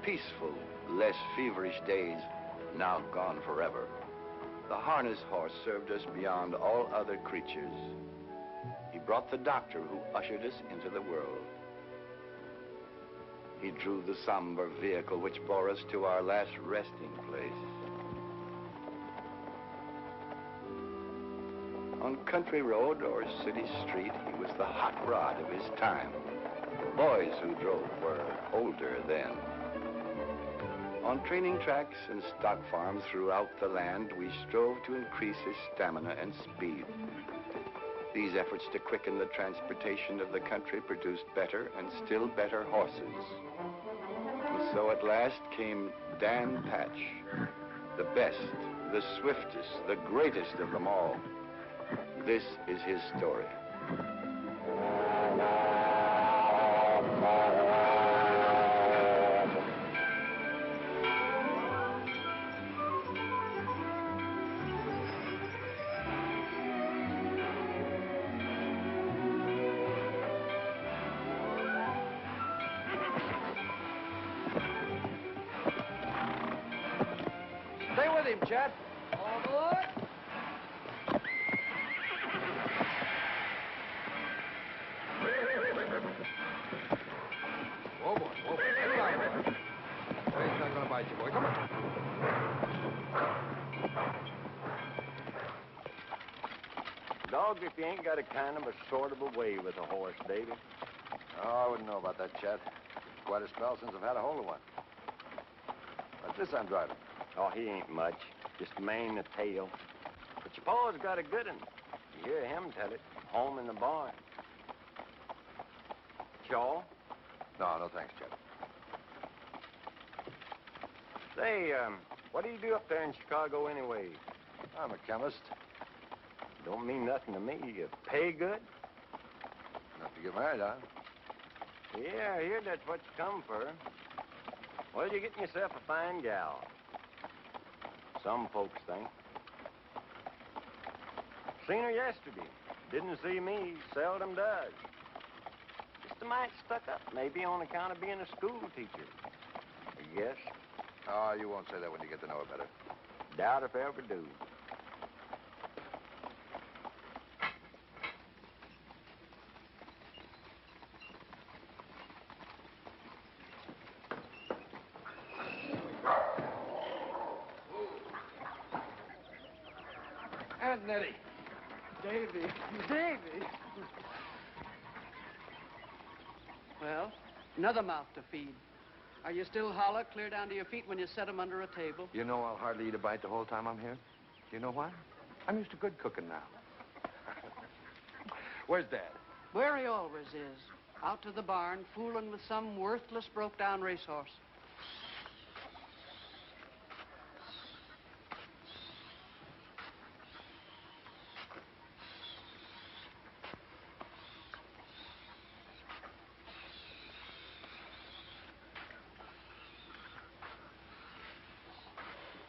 peaceful, less feverish days now gone forever. The harness horse served us beyond all other creatures. He brought the doctor who ushered us into the world. He drew the somber vehicle which bore us to our last resting place. On country road or city street, he was the hot rod of his time. The boys who drove were older then. On training tracks and stock farms throughout the land, we strove to increase his stamina and speed. These efforts to quicken the transportation of the country produced better and still better horses. And so at last came Dan Patch, the best, the swiftest, the greatest of them all. This is his story. Stay with him, Chet. All aboard. Whoa, boy, whoa, boy. Get back, boy. He's not going to bite you, boy. Come on. Dogs, if you ain't got a kind of a sort of a way with a horse, Davy. Oh, I wouldn't know about that, Chet. Quite a spell since I've had a hold of one. What's this I'm driving? Oh, he ain't much. Just a mane and a tail. But your pa's got a good one. You hear him tell it. Home in the barn. Chaw? No, thanks, Chet. Say, what do you do up there in Chicago anyway? I'm a chemist. Don't mean nothing to me. You pay good? Enough to get married, huh? Yeah, I hear that's what you come for. Well, you're getting yourself a fine gal. Some folks think. Seen her yesterday. Didn't see me. Seldom does. Just a mite stuck up, maybe on account of being a school teacher. I guess. Oh, you won't say that when you get to know her better. Doubt if I ever do. Aunt Nettie. Davy. Davy. Well, another mouth to feed. Are you still hollow, clear down to your feet when you set 'em under a table? You know I'll hardly eat a bite the whole time I'm here. You know why? I'm used to good cooking now. Where's Dad? Where he always is. Out to the barn, fooling with some worthless, broke-down racehorse.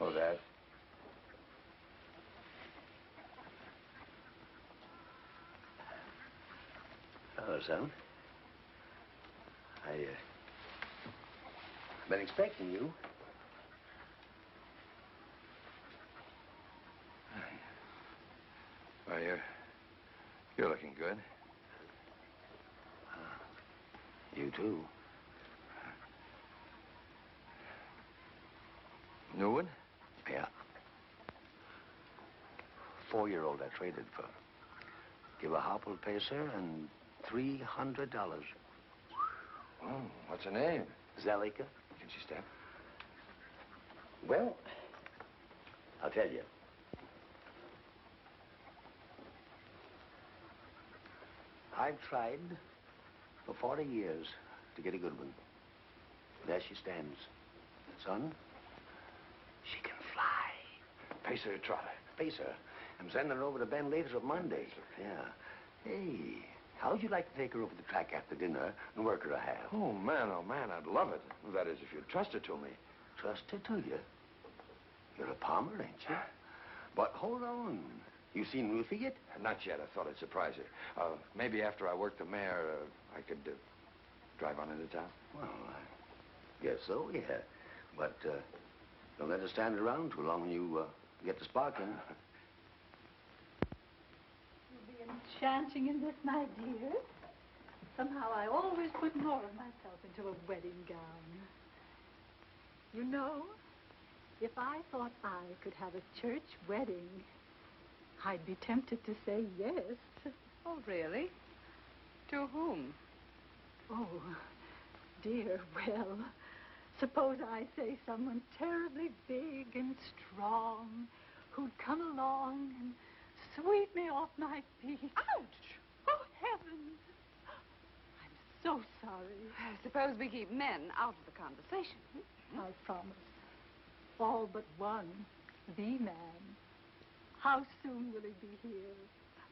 Oh, Dad. Hello, son. I've been expecting you. Well, you're looking good. You too. Newman? Yeah. 4-year-old I traded for. Give a hopple pacer and $300. Oh, what's her name? Zalika. Can she step? Well, I'll tell you. I've tried for 40 years to get a good one. There she stands. Son, she can fly. Pacer or trotter? Pacer. I'm sending her over to Ben later on Monday. Yeah. Hey, how'd you like to take her over the track after dinner and work her a half? Oh, man, I'd love it. That is, if you'd trust her to me. Trust her to you? You're a palmer, ain't you? But hold on. You seen Ruthie yet? Not yet. I thought I'd surprise her. Maybe after I work the mare, I could drive on into town. Well, Guess so, yeah. But don't let her stand around too long when you get to sparking. You'll be enchanting in this, my dear. Somehow I always put more of myself into a wedding gown. You know, if I thought I could have a church wedding, I'd be tempted to say yes. Oh, really? To whom? Oh, dear, well, suppose I say someone terribly big and strong who'd come along and sweep me off my feet. Ouch! Oh, heavens! I'm so sorry. Suppose we keep men out of the conversation. I promise. All but one, the man. How soon will he be here?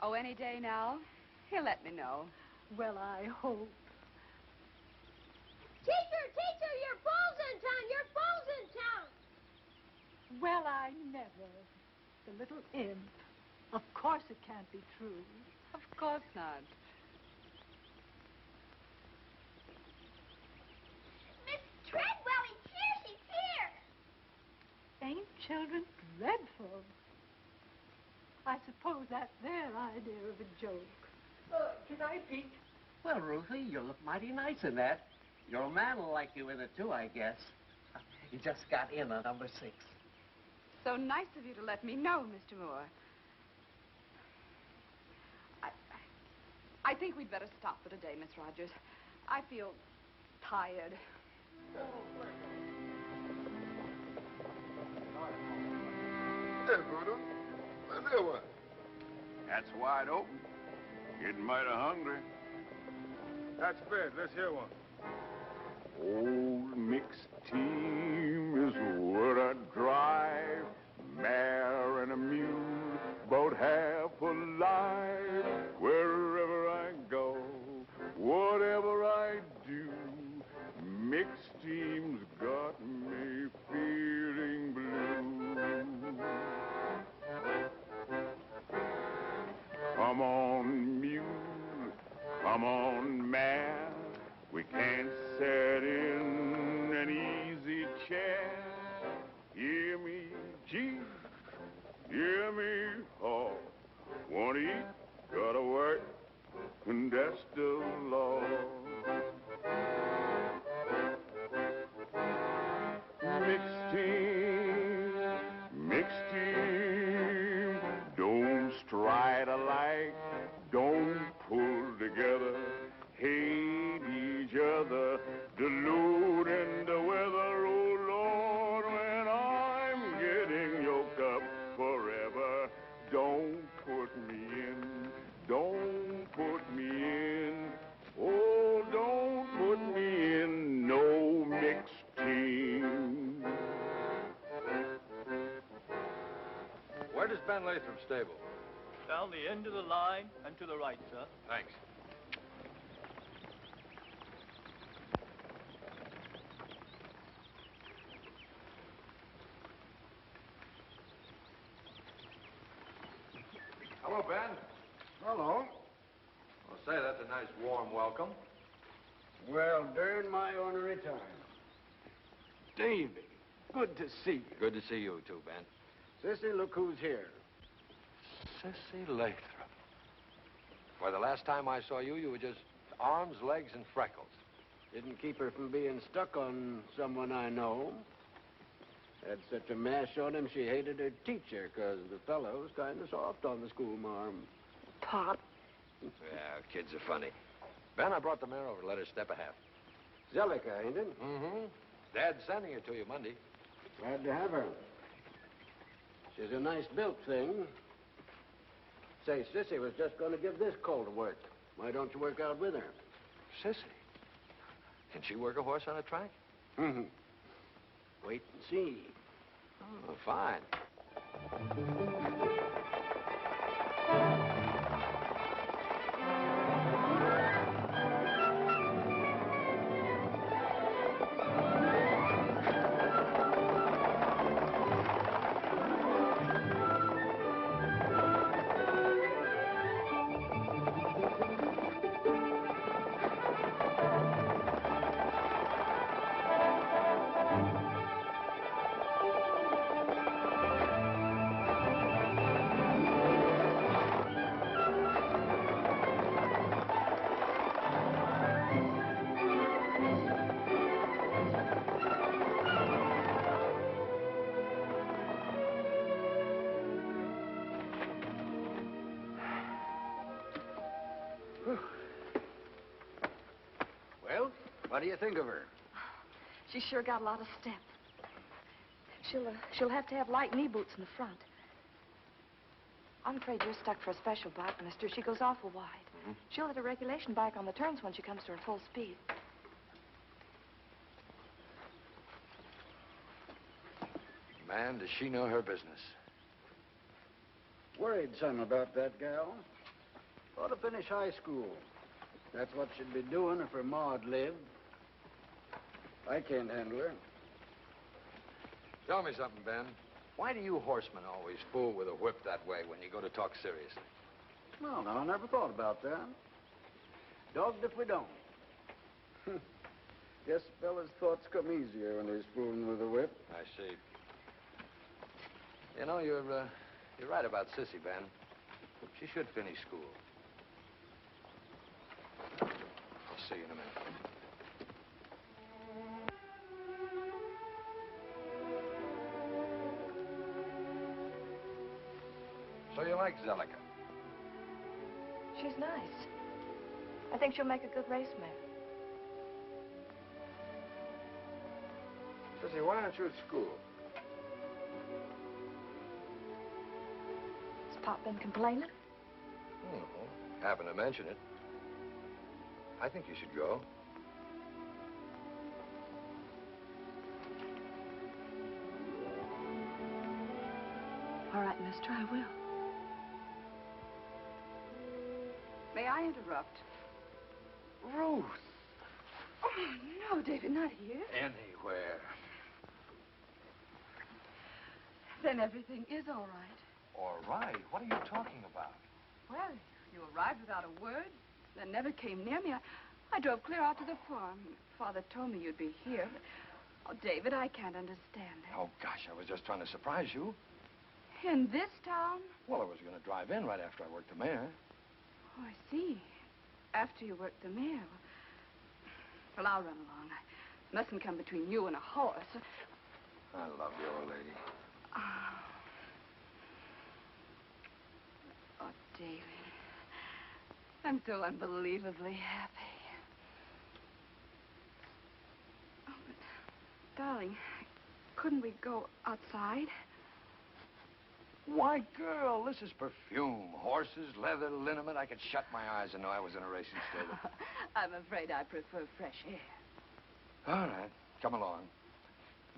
Oh, any day now. He'll let me know. Well, I hope. Teacher, your bull's in town! Your bull's in town! Well, I never. The little imp. Of course it can't be true. Of course not. Miss Treadwell, he's here! She's here! Ain't children dreadful? I suppose that's their idea of a joke. Can I peek? Well, Ruthie, you look mighty nice in that. Your old man will like you in it, too, I guess. He just got in on number 6. So nice of you to let me know, Mr. Moore. I think we'd better stop for today, Miss Rogers. I feel tired. Hey, Voodoo. Let's hear one. That's wide open. Getting mighty hungry. That's fair. Let's hear one. Old mixed team is what I drive. Mare and a mule, about half alive. Wherever I go, whatever I do, mixed team's got me feeling blue. Come on, mule, come on, mare. We can't sit in an easy chair. Hear me, G, hear me, haw. Wanna eat, gotta work, and that's the law. Mixed team, don't stride alike, don't pull together, hate each other, deluding the weather, oh Lord, when I'm getting yoked up forever, don't put me in, don't put me in, oh, don't put me in no mixed team. Where does Ben Latham stable? Down the end of the line and to the right, sir. Thanks. Hello, Ben. Hello. I'll say that's a nice warm welcome. Well, during my ornery time. Davy, good to see you. Good to see you too, Ben. Sissy, look who's here. Sissy Lathrop. Why, the last time I saw you, you were just arms, legs, and freckles. Didn't keep her from being stuck on someone I know. Had such a mash on him, she hated her teacher, because the fellow was kind of soft on the schoolmarm. Pop. Yeah, kids are funny. Ben, I brought the mare over to let her step a half. Zellica, ain't it? Mm-hmm. Dad's sending her to you Monday. Glad to have her. She's a nice built thing. Say, Sissy was just going to give this colt a work. Why don't you work out with her? Sissy? Can she work a horse on a track? Mm-hmm. Wait and see. Oh, fine. What do you think of her? She's sure got a lot of step. She'll have to have light knee boots in the front. I'm afraid you're stuck for a special bike, mister. She goes awful wide. Mm-hmm. She'll hit a regulation bike on the turns when she comes to her full speed. Man, does she know her business. Worried some about that gal. Ought to finish high school. That's what she'd be doing if her ma'd lived. I can't handle her. Tell me something, Ben. Why do you horsemen always fool with a whip that way when you go to talk seriously? Well, no, I never thought about that. Dogged if we don't. Guess fellas' thoughts come easier when they're fooling with a whip. I see. You know, you're right about Sissy, Ben. She should finish school. I'll see you in a minute. So you like Zellica? She's nice. I think she'll make a good race mare. Sissy, why aren't you at school? Has Pop been complaining? No, happened to mention it. I think you should go. All right, mister, I will. May I interrupt? Ruth! Oh, no, David, not here. Anywhere. Then everything is all right. All right? What are you talking about? Well, you arrived without a word, then never came near me. I drove clear out to the farm. Father told me you'd be here. But, oh, David, I can't understand it. Oh, gosh, I was just trying to surprise you. In this town? Well, I was going to drive in right after I worked the mare. Oh, I see. After you worked the mare. Well, I'll run along. I mustn't come between you and a horse. I love you, old lady. Oh, David. I'm so unbelievably happy. Oh, but, darling, couldn't we go outside? Why, girl, this is perfume. Horses, leather, liniment. I could shut my eyes and know I was in a racing stable. I'm afraid I prefer fresh air. All right. Come along,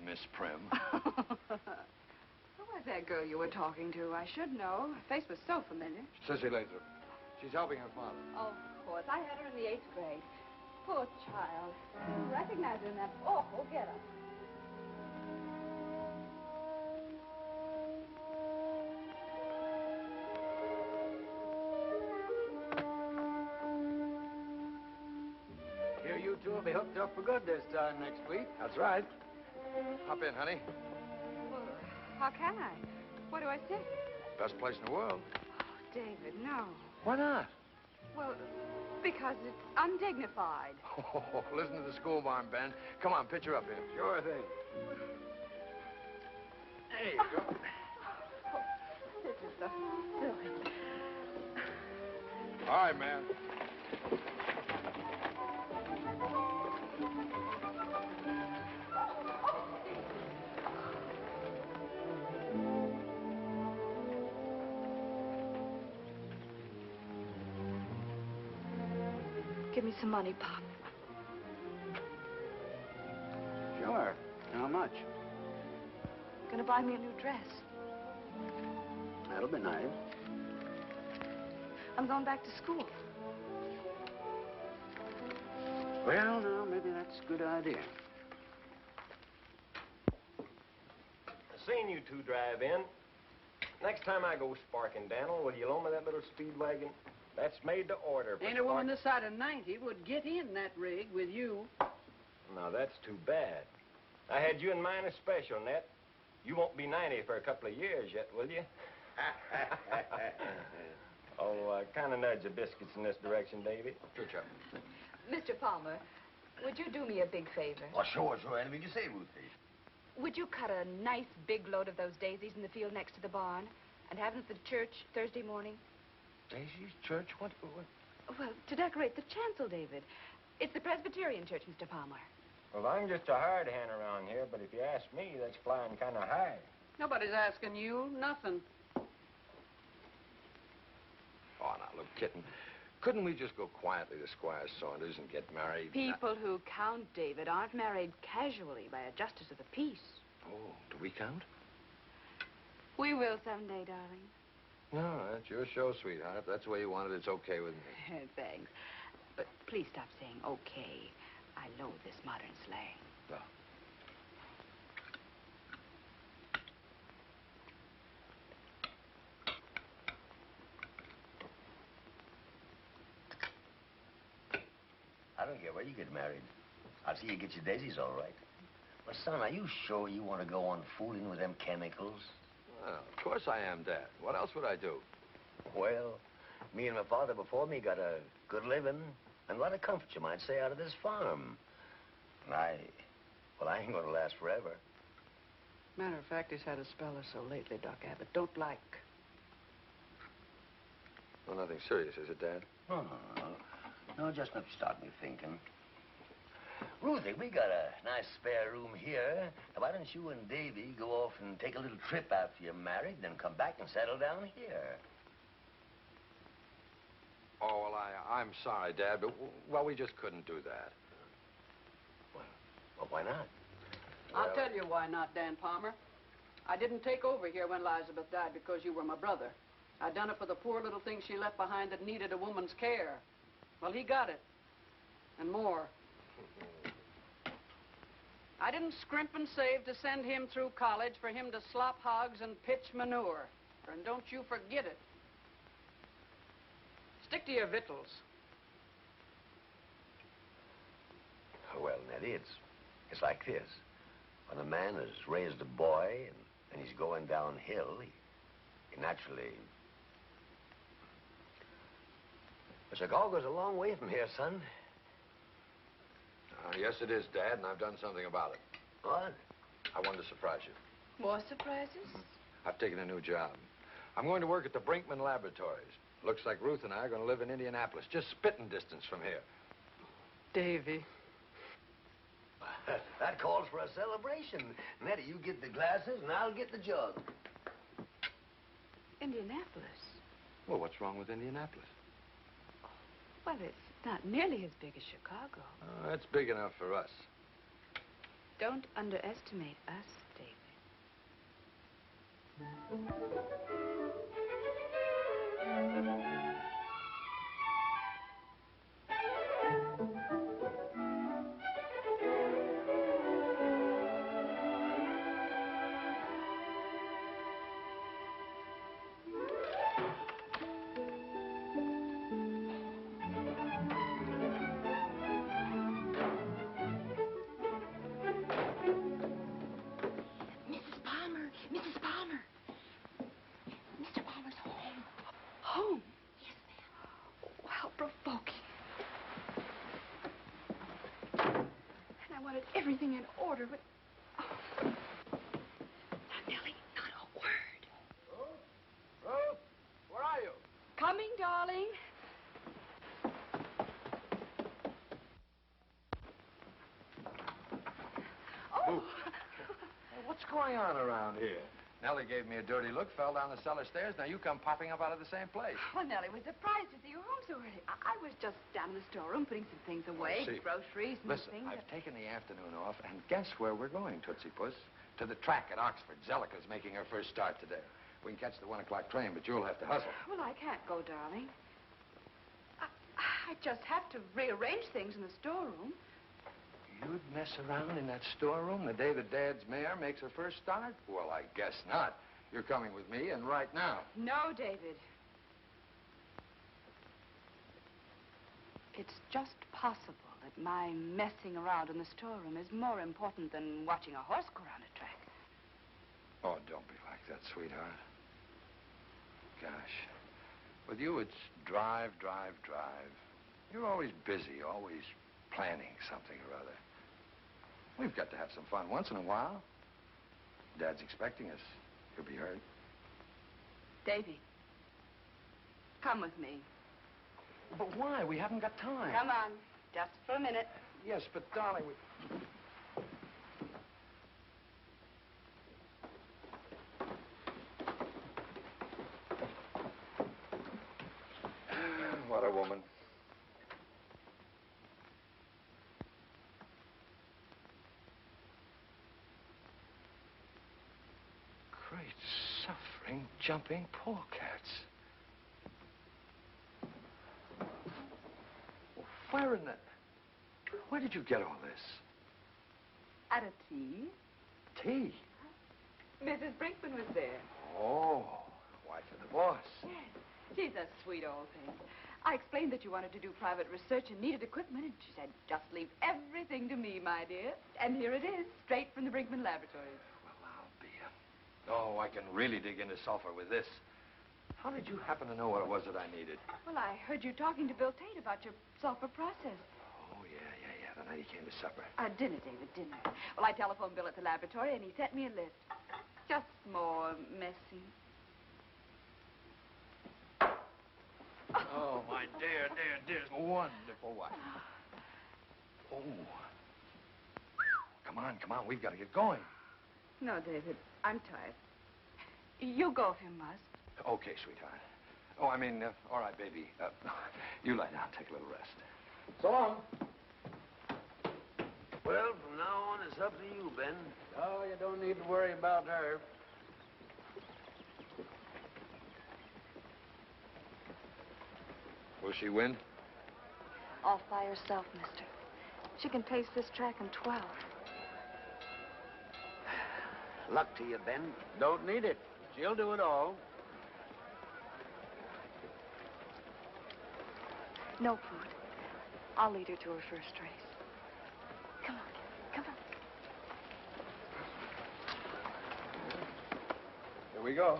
Miss Prim. Who was that girl you were talking to? I should know. Her face was so familiar. Sissy Lathrop. She's helping her father. Oh, of course. I had her in the 8th grade. Poor child. You recognize her in that awful getup. Here you two will be hooked up for good this time next week. That's right. Hop in, honey. Well, how can I? What do I say? Best place in the world. Oh, David, no. Why not? Well, because it's undignified. Oh, listen to the school barn, Ben. Come on, pitch her up here. Sure thing. There you go. This is so silly. All right, man. Give me some money, Pop. Sure. How much? Gonna buy me a new dress. That'll be nice. I'm going back to school. Well, now, maybe that's a good idea. I seen you two drive in. Next time I go sparking, Daniel, will you loan me that little speed wagon? That's made to order. Ain't a woman this side of 90 would get in that rig with you. Now, that's too bad. I had you in mind especial, Ned. You won't be 90 for a couple of years yet, will you? Oh, kind of nudge the biscuits in this direction, Davy. Sure, Chuck. Mr. Palmer, would you do me a big favor? Oh, sure. Anything you say, Ruthie. Would you cut a nice big load of those daisies in the field next to the barn and have them for the church Thursday morning? Daisy's church? What? Well, to decorate the chancel, David. It's the Presbyterian church, Mr. Palmer. Well, I'm just a hard hand around here, but if you ask me, that's flying kind of high. Nobody's asking you. Nothing. Oh, now, look, kitten. Couldn't we just go quietly to Squire Saunders and get married? People who count, David, aren't married casually by a justice of the peace. Oh, do we count? We will someday, darling. No, that's your show, sweetheart. If that's the way you want it, it's okay with me. Thanks. But please stop saying okay. I loathe this modern slang. Oh. I don't care where you get married. I'll see you get your daisies all right. But, son, are you sure you want to go on fooling with them chemicals? Well, of course I am, Dad. What else would I do? Well, me and my father before me got a good living and a lot of comfort, you might say, out of this farm. And I ain't gonna last forever. Matter of fact, he's had a spell or so lately, Doc Abbott. Don't like. Well, nothing serious, is it, Dad? No. No, just enough to start me thinking. Ruthie, we got a nice spare room here. Now, why don't you and Davy go off and take a little trip after you're married, then come back and settle down here? Oh, well, I'm sorry, Dad, but, well, we just couldn't do that. Well, why not? I'll tell you why not, Dan Palmer. I didn't take over here when Elizabeth died because you were my brother. I done it for the poor little things she left behind that needed a woman's care. Well, he got it. And more. I didn't scrimp and save to send him through college for him to slop hogs and pitch manure. And don't you forget it. Stick to your victuals. Well, Nettie, it's like this. When a man has raised a boy and he's going downhill, he naturally... But Chicago goes a long way from here, son. Yes, it is, Dad, and I've done something about it. What? I wanted to surprise you. More surprises? I've taken a new job. I'm going to work at the Brinkman Laboratories. Looks like Ruth and I are going to live in Indianapolis, just spitting distance from here. Davy. That calls for a celebration. Nettie, you get the glasses and I'll get the jug. Indianapolis? Well, what's wrong with Indianapolis? Well, it's not nearly as big as Chicago. It's big enough for us. Don't underestimate us, David. Everything in order, but... Oh. Now, Nellie, not a word. Ruth, where are you? Coming, darling. Oh! Hey, what's going on around here? Nellie gave me a dirty look, fell down the cellar stairs. Now you come popping up out of the same place. Well, Nellie was surprised to see you home so early. I was just down in the storeroom putting some things away. See. Groceries and Listen, things. I've taken the afternoon off, and guess where we're going, Tootsie Puss? To the track at Oxford. Zellica's making her first start today. We can catch the 1 o'clock train, but you'll have to hustle. Well, I can't go, darling. I just have to rearrange things in the storeroom. You'd mess around in that storeroom the day that Dad's mare makes her first start? Well, I guess not. You're coming with me, and right now. No, David. It's just possible that my messing around in the storeroom is more important than watching a horse go around a track. Oh, don't be like that, sweetheart. Gosh. With you, it's drive, drive, drive. You're always busy, always planning something or other. We've got to have some fun once in a while. Dad's expecting us. He'll be hurt. Davy, come with me. But why? We haven't got time. Come on. Just for a minute. Yes, but darling, what a woman. Great suffering, jumping polecats. Where did you get all this? At a tea. Tea? Mrs. Brinkman was there. Oh, wife of the boss. Yes. She's a sweet old thing. I explained that you wanted to do private research and needed equipment, and she said, just leave everything to me, my dear. And here it is, straight from the Brinkman laboratories. Well, I'll be Oh, I can really dig into sulfur with this. How did you happen to know what it was that I needed? Well, I heard you talking to Bill Tate about your sulfur process. Oh, yeah. The night he came to supper. Dinner, David, dinner. Well, I telephoned Bill at the laboratory, and he sent me a list. Just more messy. Oh, my dear, wonderful wife. Oh. Come on, we've got to get going. No, David, I'm tired. You go if you must. Okay, sweetheart. Oh, I mean, all right, baby. You lie down, take a little rest. So long. Well, from now on, it's up to you, Ben. Oh, you don't need to worry about her. Will she win? Off by herself, mister. She can pace this track in 12. Luck to you, Ben. Don't need it. She'll do it all. No, Prude. I'll lead her to her first race. Come on, come on. Here we go.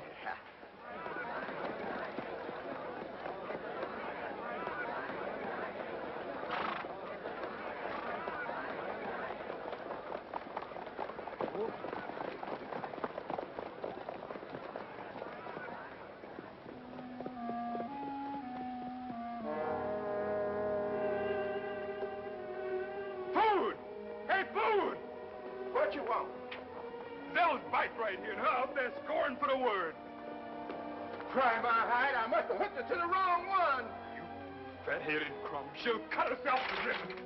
What you want? They'll bite right here. Now up there scoring for the word. Cry my hide, I must have hooked her to the wrong one. You fat-headed crumb. She'll cut herself to ribbons.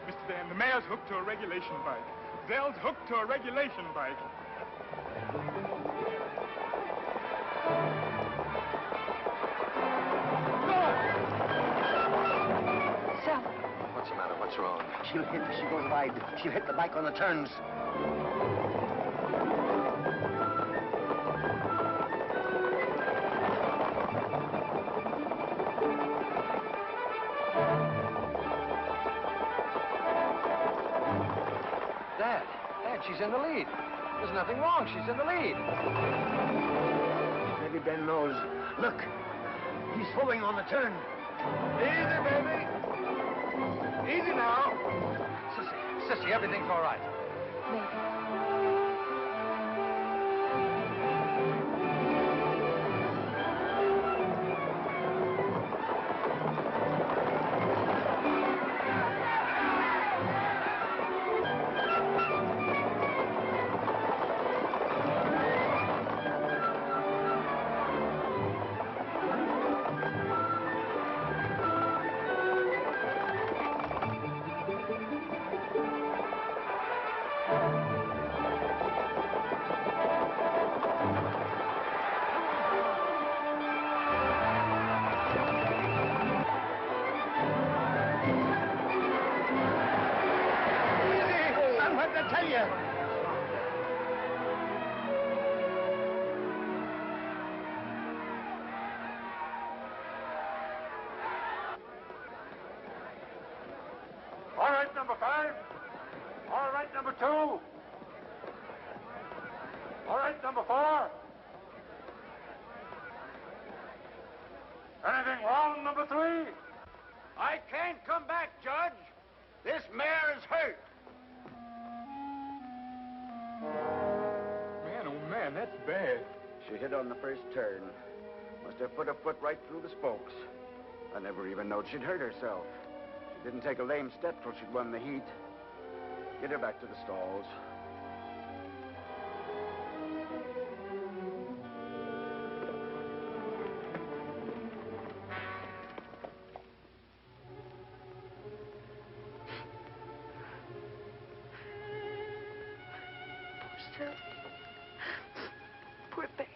Mr. Dan, the mare's hooked to a regulation bike. Zell's hooked to a regulation bike. What's the matter? What's wrong? She'll hit as she goes wide. She'll hit the bike on the turns. Dad, she's in the lead. There's nothing wrong. She's in the lead. Maybe Ben knows. Look, he's slowing on the turn. Easy, baby. Easy now. Sissy, everything's all right. Maybe. All right, number 5. All right, number 2. All right, number 4. Anything wrong, number 3? I can't come back, Judge. This mare is hurt. Man, oh She hit on the first turn. Must have put a foot right through the spokes. I never even knowed she'd hurt herself. She didn't take a lame step till she'd won the heat. Get her back to the stalls. Poor baby.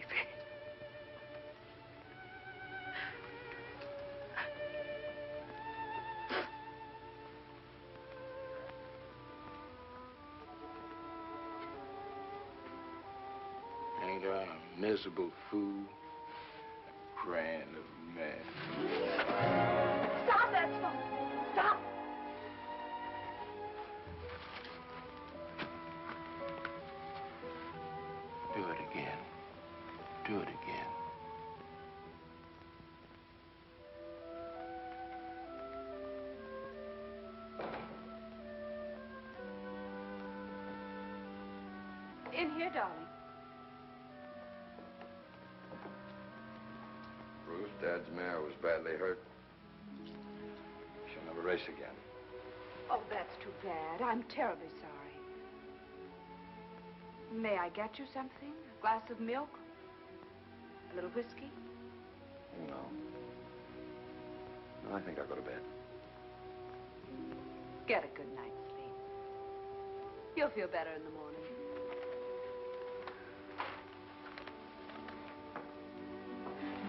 Ain't I a miserable fool? A crying little man. Stop that smoke! Stop! Do it again. Do it again. In here, darling. Ruth, Dad's mare was badly hurt. She'll never race again. Oh, that's too bad. I'm terribly sorry. May I get you something? A glass of milk? A little whiskey? No. No, I think I'll go to bed. Get a good night's sleep. You'll feel better in the morning.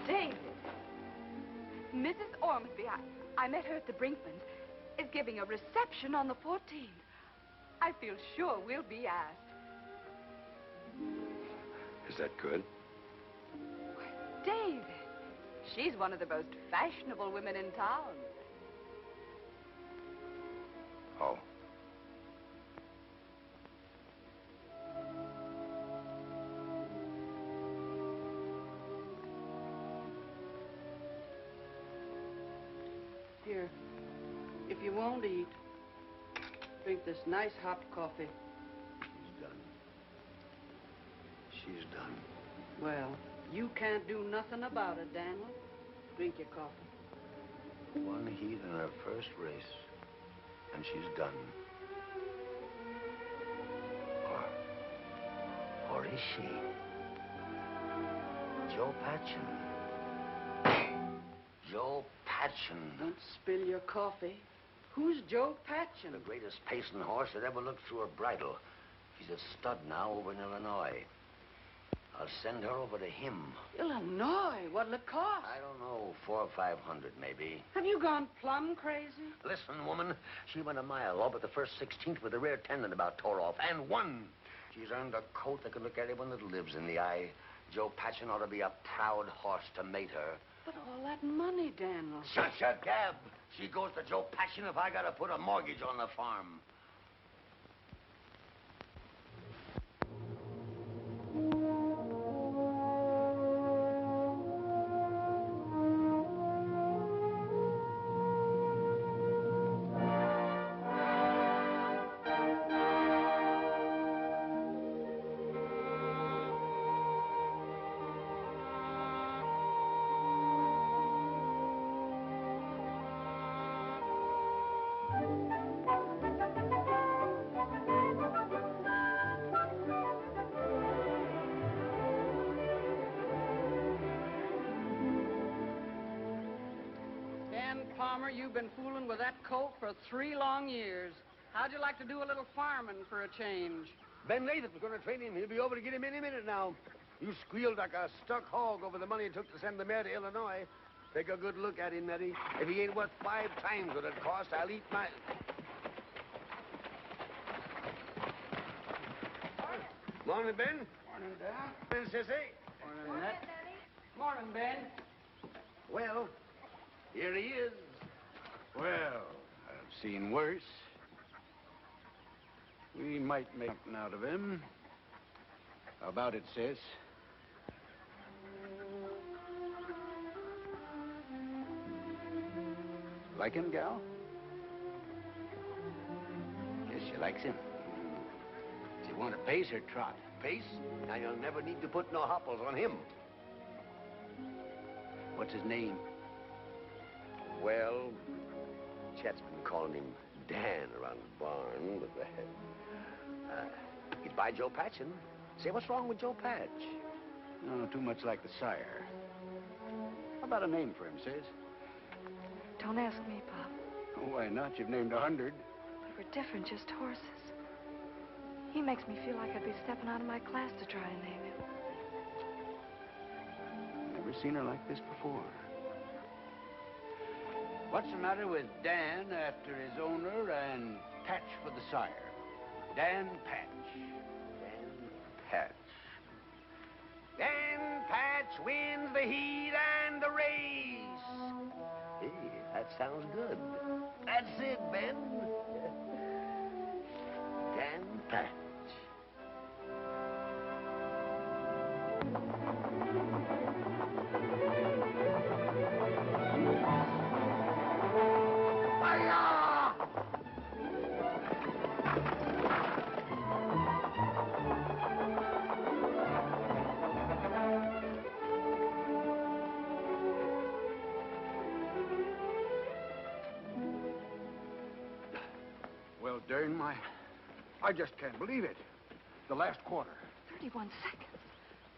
David. Mrs. Ormsby, I met her at the Brinkmans, is giving a reception on the 14th. I feel sure we'll be asked. Is that good? David, she's one of the most fashionable women in town. Oh. Here, if you won't eat, drink this nice hot coffee. She's done. She's done. Well, you can't do nothing about it, Daniel. Drink your coffee. One heat in her first race, and she's done. Or is she? Joe Patchen. Joe Patchen. Don't spill your coffee. Who's Joe Patchen? The greatest pacing horse that ever looked through a bridle. He's a stud now over in Illinois. I'll send her over to him. Illinois? What'll it cost? I don't know, 400 or 500 maybe. Have you gone plumb crazy? Listen, woman, she went a mile all but the first 16th with a rear tendon about tore off, and won. She's earned a coat that can look anyone that lives in the eye. Joe Patchen ought to be a proud horse to mate her. But all that money, Daniel. Shut your gab. She goes to Joe Patchen if I gotta put a mortgage on the farm. Palmer, you've been fooling with that colt for 3 long years. How'd you like to do a little farming for a change? Ben Latham's going to train him. He'll be over to get him any minute now. You squealed like a stuck hog over the money it took to send the mare to Illinois. Take a good look at him, Nettie. If he ain't worth 5 times what it cost, I'll eat my... Morning, Ben. Morning, Dad. Ben, sissy. Morning, Ned. Morning, Ben. Well, here he is. Well, I've seen worse. We might make something out of him. How about it, sis? Like him, gal? Yes, she likes him. Do you want a pace or trot? Pace? Now you'll never need to put no hopples on him. What's his name? Well, Chet's been calling him Dan around the barn, but he's by Joe Patchen. Say, what's wrong with Joe Patch? No, too much like the sire. How about a name for him, Sis? Don't ask me, Pop. Why not? You've named 100. But we're different, just horses. He makes me feel like I'd be stepping out of my class to try and name him. Never seen her like this before. What's the matter with Dan after his owner and Patch for the sire? Dan Patch. Dan Patch. Dan Patch wins the heat and the race. Hey, that sounds good. That's it, Ben. Dan Patch. Well, Dern, I just can't believe it. The last quarter. 31 seconds.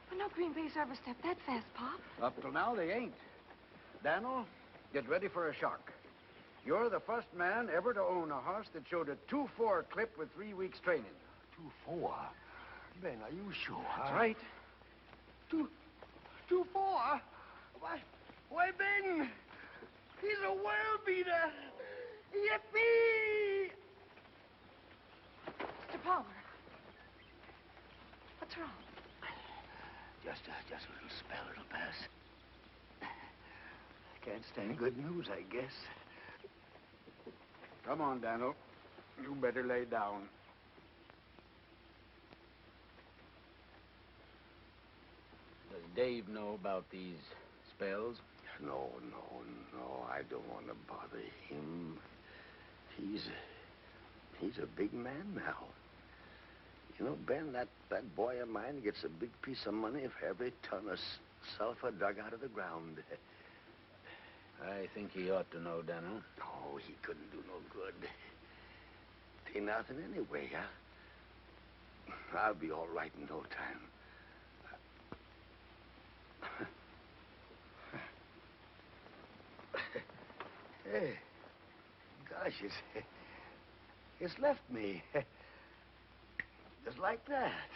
Well, no Green Bay's ever stepped that fast, Pop. Up till now, they ain't. Daniel, get ready for a shock. You're the first man ever to own a horse that showed a 2-4 clip with 3 weeks training. 2-4? Ben, are you sure? That's right. 2-4? Why, Ben, he's a world beater. Yippee! Mr. Palmer. What's wrong? Just a little spell, it'll pass. Can't stand good news, I guess. Come on, Daniel. You better lay down. Does Dave know about these spells? No. I don't want to bother him. He's a big man now. You know, Ben, that boy of mine gets a big piece of money for every ton of sulfur dug out of the ground. I think he ought to know, Daniel. Oh, he couldn't do no good. Ain't nothing anyway, huh? I'll be all right in no time. Hey, gosh, it's left me. Just like that.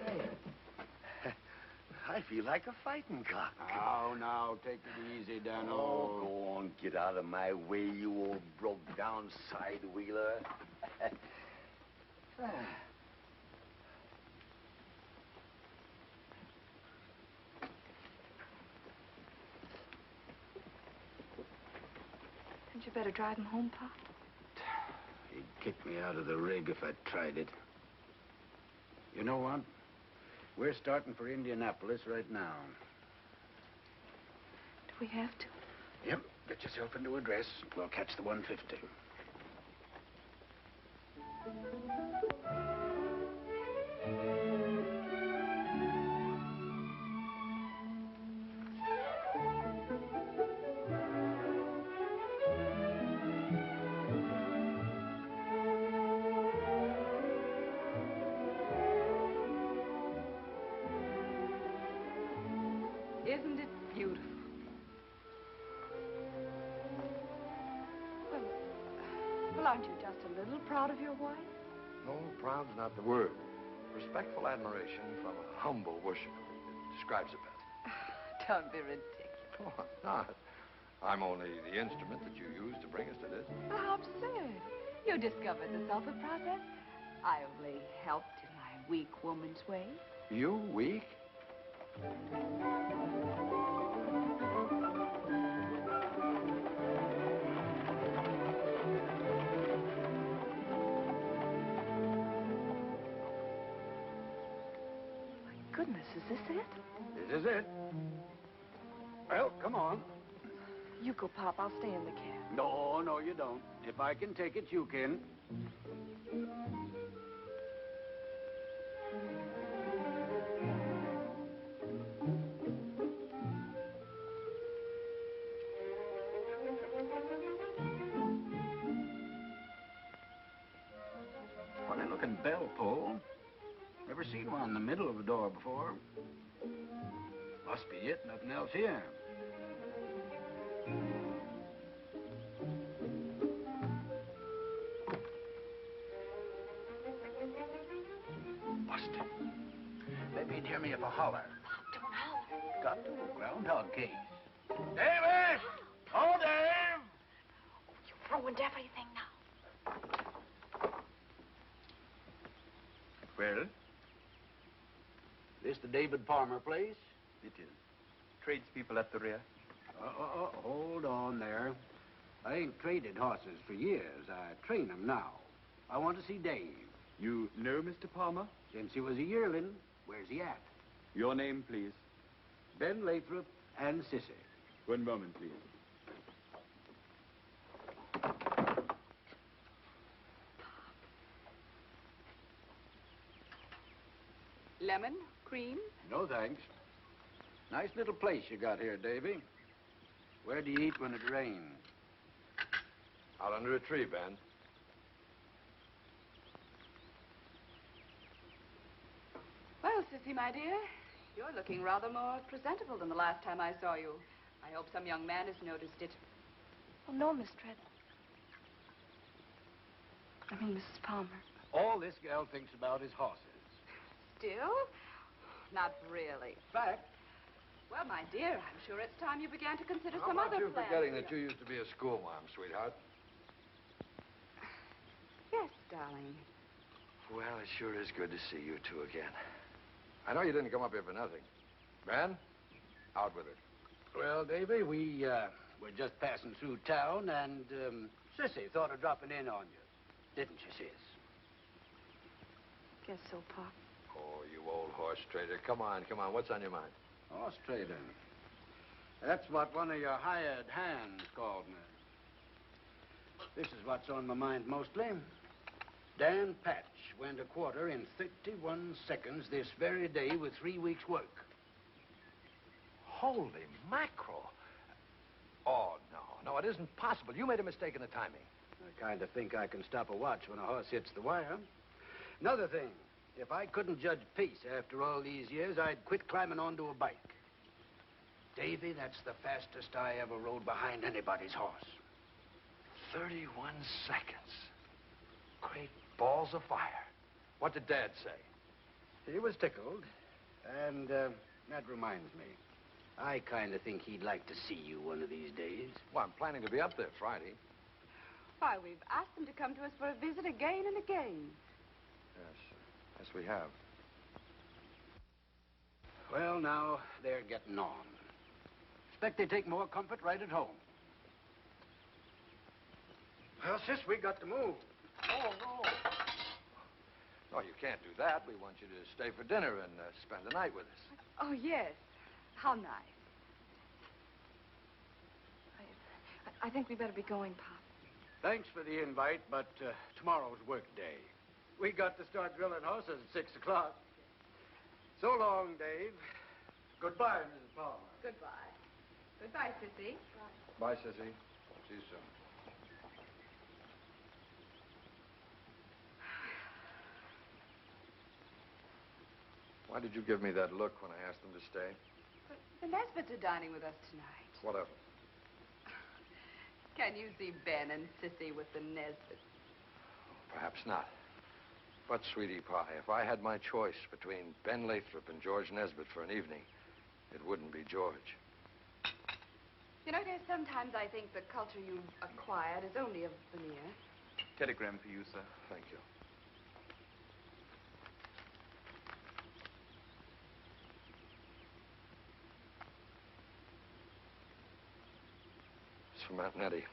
Hey, I feel like a fighting cock. Now, take it easy, Daniel. Oh, go on, get out of my way, you old broke-down side-wheeler. Hadn't you better drive him home, Pop? He'd kick me out of the rig if I tried it. You know what? We're starting for Indianapolis right now. Do we have to? Yep. Get yourself into a dress. We'll catch the 150. Isn't it beautiful? Well, aren't you just a little proud of your wife? No, proud's not the word. Respectful admiration from a humble worshiper. It describes it best. Don't be ridiculous. Oh, I'm not. I'm only the instrument that you used to bring us to this. How absurd. You discovered the sulfur process. I only helped in my weak woman's way. You weak? Goodness, is this it? This is it. Well, come on. You go, Pop. I'll stay in the cab. No, you don't. If I can take it, you can. bell pull. Never seen one in the middle of the door before. Must be it, nothing else here. Busted. Maybe he'd hear me if I holler. Don't holler. Got to. Groundhog case. David! Oh, Dave! You've ruined everything now. Well? This the David Palmer place? It is. Tradespeople at the rear. Hold on there. I ain't traded horses for years. I train them now. I want to see Dave. You know Mr. Palmer? Since he was a yearling, where's he at? Your name, please. Ben Lathrop and Sissy. One moment, please. Lemon, cream. No, thanks. Nice little place you got here, Davy. Where do you eat when it rains? Out under a tree, Ben. Well, Sissy, my dear, you're looking rather more presentable than the last time I saw you. I hope some young man has noticed it. Oh, no, Miss Treadle. I mean, Mrs. Palmer. All this gal thinks about is horses. Still? Not really. Fact. Well, my dear, I'm sure it's time you began to consider How some about other you plans. forgetting that you used to be a schoolmom, sweetheart? Yes, darling. Well, it sure is good to see you two again. I know you didn't come up here for nothing. Ben, out with it. Well, Davy, we're just passing through town, and Sissy thought of dropping in on you. Didn't you, Sis? Guess so, Pop. Oh, you old horse trader. Come on, come on. What's on your mind? Horse trader. That's what one of your hired hands called me. This is what's on my mind mostly. Dan Patch went a quarter in 31 seconds this very day with 3 weeks' work. Holy mackerel. Oh, no, it isn't possible. You made a mistake in the timing. I kind of think I can stop a watch when a horse hits the wire. Another thing, if I couldn't judge pace after all these years, I'd quit climbing onto a bike. Davy, that's the fastest I ever rode behind anybody's horse. 31 seconds. Great balls of fire. What did Dad say? He was tickled. And that reminds me. I kind of think he'd like to see you one of these days. Well, I'm planning to be up there Friday. Why, we've asked them to come to us for a visit again and again. Yes, we have. Well, now, they're getting on. Expect they take more comfort right at home. Well, sis, we got to move. Oh, no. No, you can't do that. We want you to stay for dinner and spend the night with us. Oh, yes. How nice. I think we better be going, Pop. Thanks for the invite, but tomorrow's work day. We got to start drilling horses at 6 o'clock. So long, Dave. Goodbye, Mrs. Palmer. Goodbye. Goodbye, Sissy. Bye, Sissy. See you soon. Why did you give me that look when I asked them to stay? But the Nesbitts are dining with us tonight. What of it? Can you see Ben and Sissy with the Nesbitts? Perhaps not. But, sweetie pie, if I had my choice between Ben Lathrop and George Nesbitt for an evening, it wouldn't be George. You know, dear, sometimes I think the culture you've acquired is only a veneer. Telegram for you, sir. Thank you. It's from Aunt Nettie.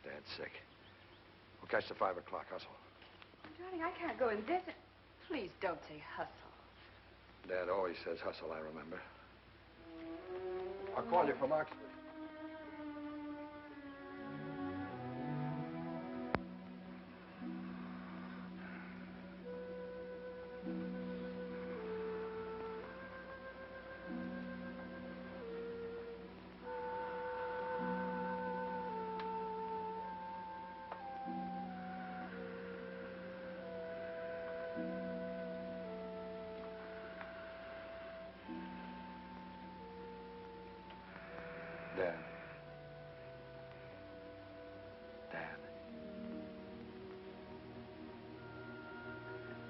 Dad's sick. We'll catch the 5 o'clock hustle. Oh, darling, I can't go in this. Please don't say hustle. Dad always says hustle, I remember. I'll call you from Oxford. Dad. Dad.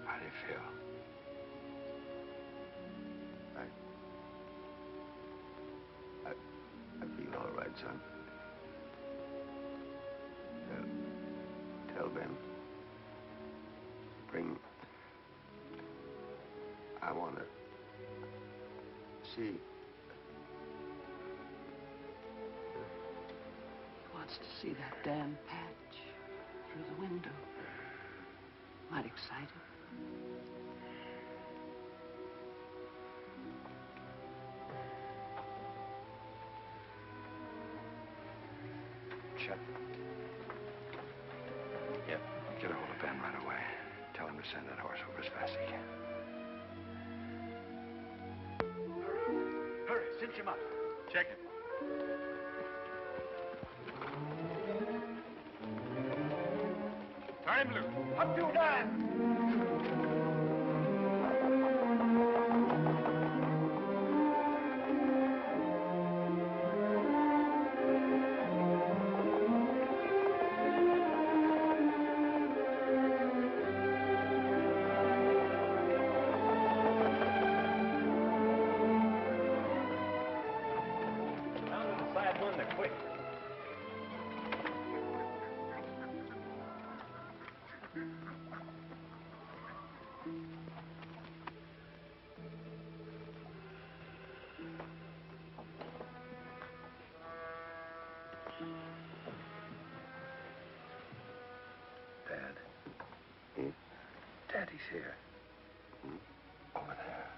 How do you feel? I feel all right, son. Tell Ben. Bring... I want to see... He wants to see that Dan Patch through the window. Might excite him. Chet. Yep. Get a hold of Ben right away. Tell him to send that horse over as fast as he can. Hurry, cinch him up. Check him. Turn him loose. Up you, Dan! Dad. Daddy's here. Over there.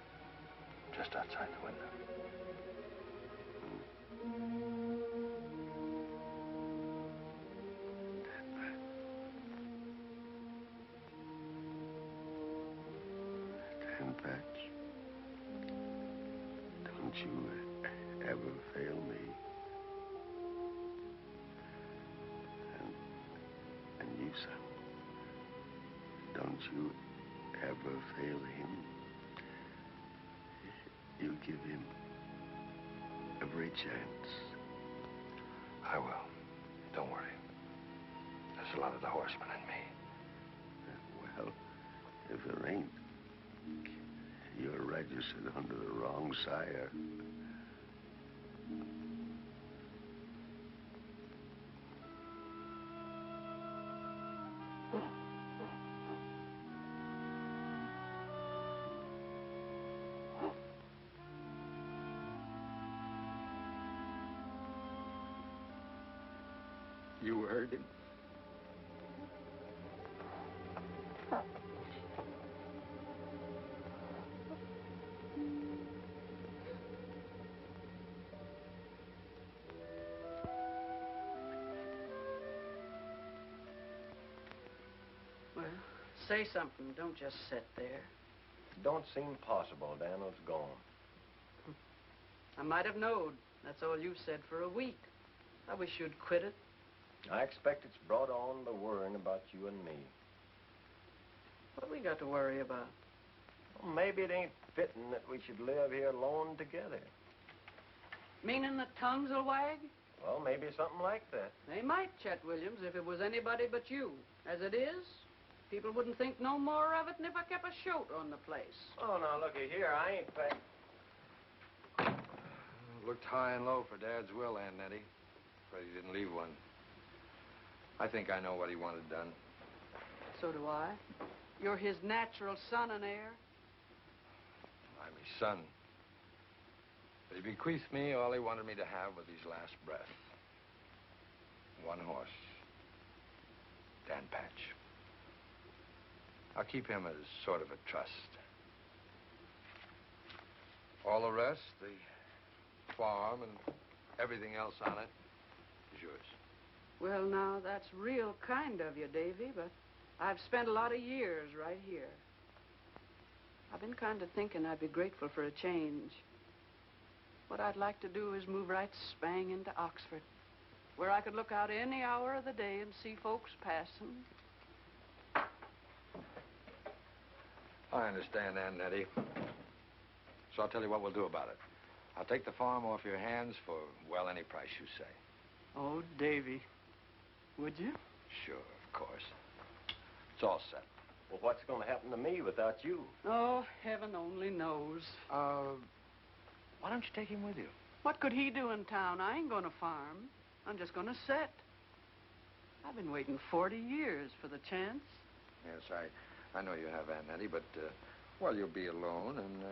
Just outside the window. Dan Patch, don't you ever fail me. And you, son, don't you ever fail him. You give him every chance. I will. Don't worry. There's a lot of the horseman in me. Well, if there ain't, you're registered under the wrong sire. You heard him. Well, say something. Don't just sit there. It don't seem possible Daniel's gone. I might have knowed. That's all you've said for a week. I wish you'd quit it. I expect it's brought on the worrying about you and me. What we got to worry about? Well, maybe it ain't fitting that we should live here alone together. Meaning that tongues will wag? Well, maybe something like that. They might, Chet Williams, if it was anybody but you. As it is, people wouldn't think no more of it than if I kept a shoat on the place. Oh, now, looky here. I ain't packed. Looked high and low for Dad's will, Aunt Nettie. But he didn't leave one. I think I know what he wanted done. So do I. You're his natural son and heir. I'm his son. But he bequeathed me all he wanted me to have with his last breath. One horse. Dan Patch. I'll keep him as sort of a trust. All the rest, the farm and everything else on it, is yours. Well, now, that's real kind of you, Davy, but I've spent a lot of years right here. I've been kind of thinking I'd be grateful for a change. What I'd like to do is move right spang into Oxford, where I could look out any hour of the day and see folks passing. I understand, Aunt Nettie. So I'll tell you what we'll do about it. I'll take the farm off your hands for, well, any price you say. Oh, Davy, would you? Sure, of course. It's all set. Well, what's going to happen to me without you? Oh, heaven only knows. Why don't you take him with you? What could he do in town? I ain't gonna farm. I'm just gonna sit. I've been waiting 40 years for the chance. Yes, I know you have, Aunt Nettie, but, well, you'll be alone, and,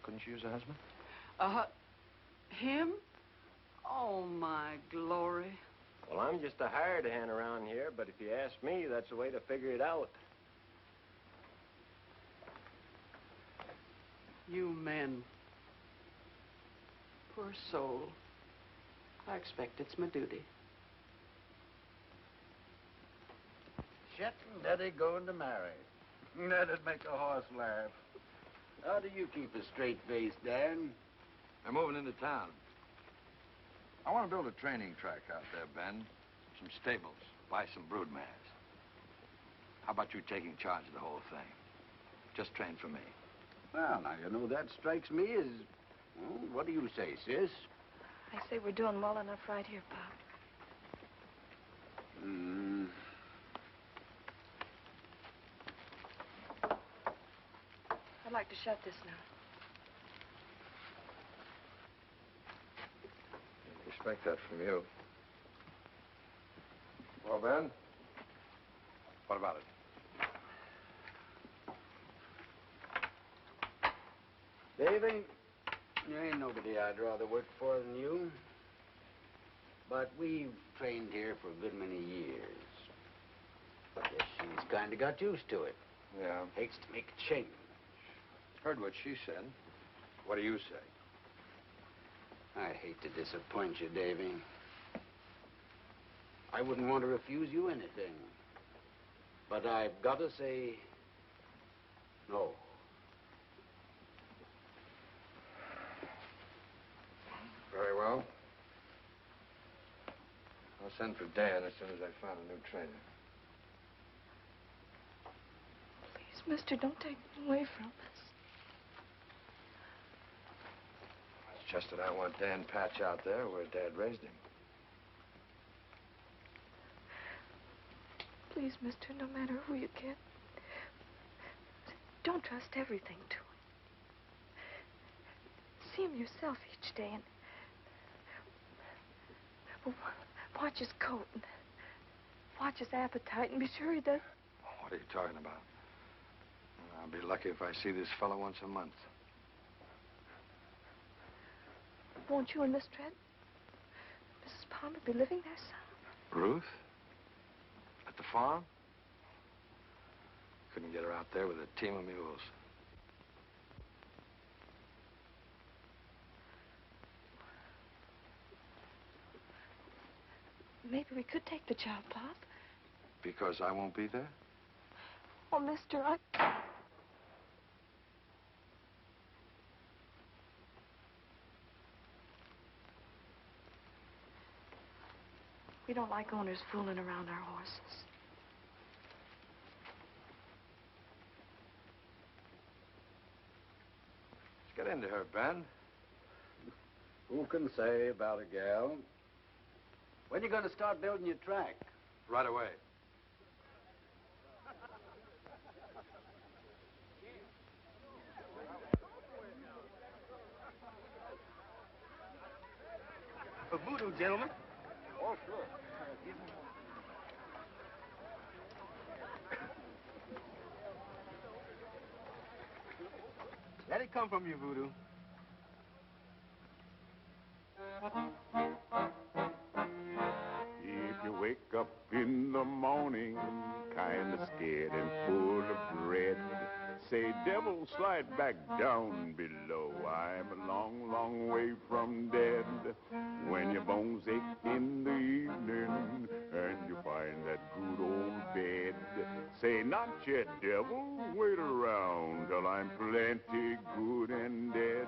couldn't you use a husband? Him? Oh, my glory. Well, I'm just a hired hand around here, but if you ask me, that's the way to figure it out. You men. Poor soul. I expect it's my duty. Chet and Daddy going to marry. That'd make a horse laugh. How do you keep a straight face, Dan? I'm moving into town. I want to build a training track out there, Ben. Some stables, buy some brood mares. How about you taking charge of the whole thing? Just train for me. Well, now, you know, that strikes me as... Well, what do you say, sis? I say we're doing well enough right here, Pop. I'd like to shut this now. Expect that from you. Well, Ben, what about it? Davy, there ain't nobody I'd rather work for than you. But we've trained here for a good many years. Guess she's kind of got used to it. Yeah. Hates to make a change. Heard what she said. What do you say? I hate to disappoint you, Davy. I wouldn't want to refuse you anything. But I've got to say no. Very well. I'll send for Dan as soon as I find a new trainer. Please, mister, don't take him away from us. It's just that I want Dan Patch out there where Dad raised him. Please, mister, no matter who you get, don't trust everything to him. See him yourself each day and watch his coat and watch his appetite and be sure he does. What are you talking about? I'll be lucky if I see this fellow once a month. Won't you and Miss Trent, Mrs. Palmer, be living there, son? Ruth? At the farm? Couldn't get her out there with a team of mules. Maybe we could take the job, Pop. Because I won't be there? Oh, mister, we don't like owners fooling around our horses. Let's get into her, Ben. Who can say about a gal? When you going to start building your track? Right away. A voodoo, gentlemen. Oh, sure. Let it come from you, voodoo. If you wake up in the morning, kind of scared and full of dread, say, devil, slide back down below. I'm a long, long way from dead. When your bones ache in the evening and you find that good old bed, say, not yet, devil, wait around till I'm plenty good and dead.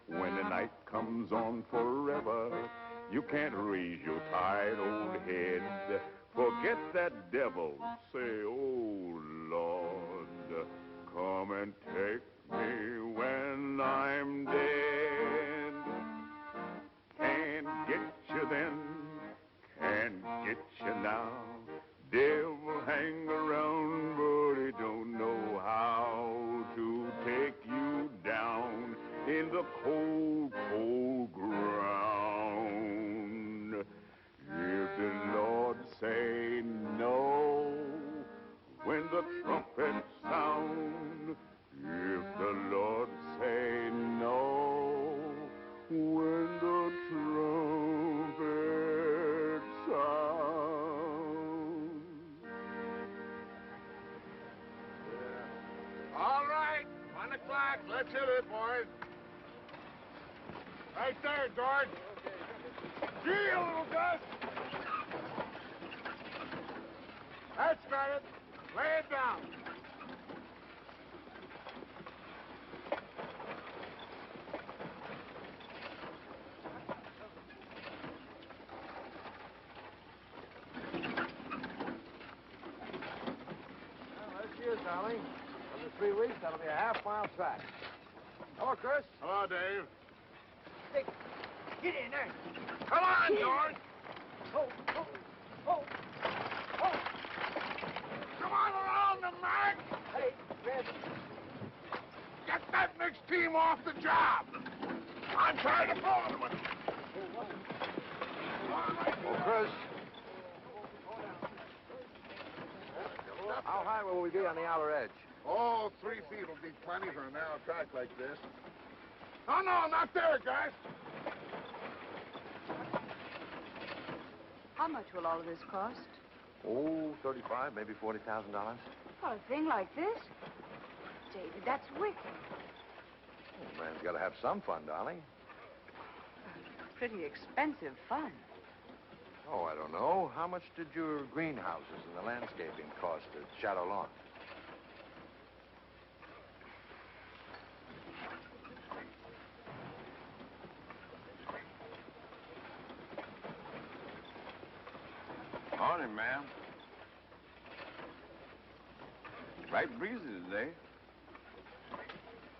When the night comes on forever, you can't raise your tired old head. Forget that devil, say, oh, Lord, come and take me when I'm dead. nothing can get you now. Devil hang around, but he don't know how to take you down in the cold, cold ground. If the Lord say no, when the trumpets sound, if the Lord say no, when the trumpets sound. All right, 1 o'clock. Let's hit it, boys. Right there, George. Gee, a little Gus. That's got it. Lay it down. Well, that's yours, darling. Under 3 weeks, that'll be a half-mile track. Hello, Chris. Hello, Dave. Hey, get in there. Come on, George. Oh, oh, oh, oh. Come on around the mark. Hey, Red. Get that next team off the job. I'm trying to pull them. Oh, Chris. How high will we be on the outer edge? Oh, 3 feet will be plenty for a narrow track like this. Oh, no, not there, guys. How much will all of this cost? Oh, $35,000, maybe $40,000. For a thing like this? David, that's wicked. Oh, man's got to have some fun, darling. Pretty expensive fun. Oh, I don't know. How much did your greenhouses and the landscaping cost at Shadow Lawn? Morning, ma'am. Right breezy today.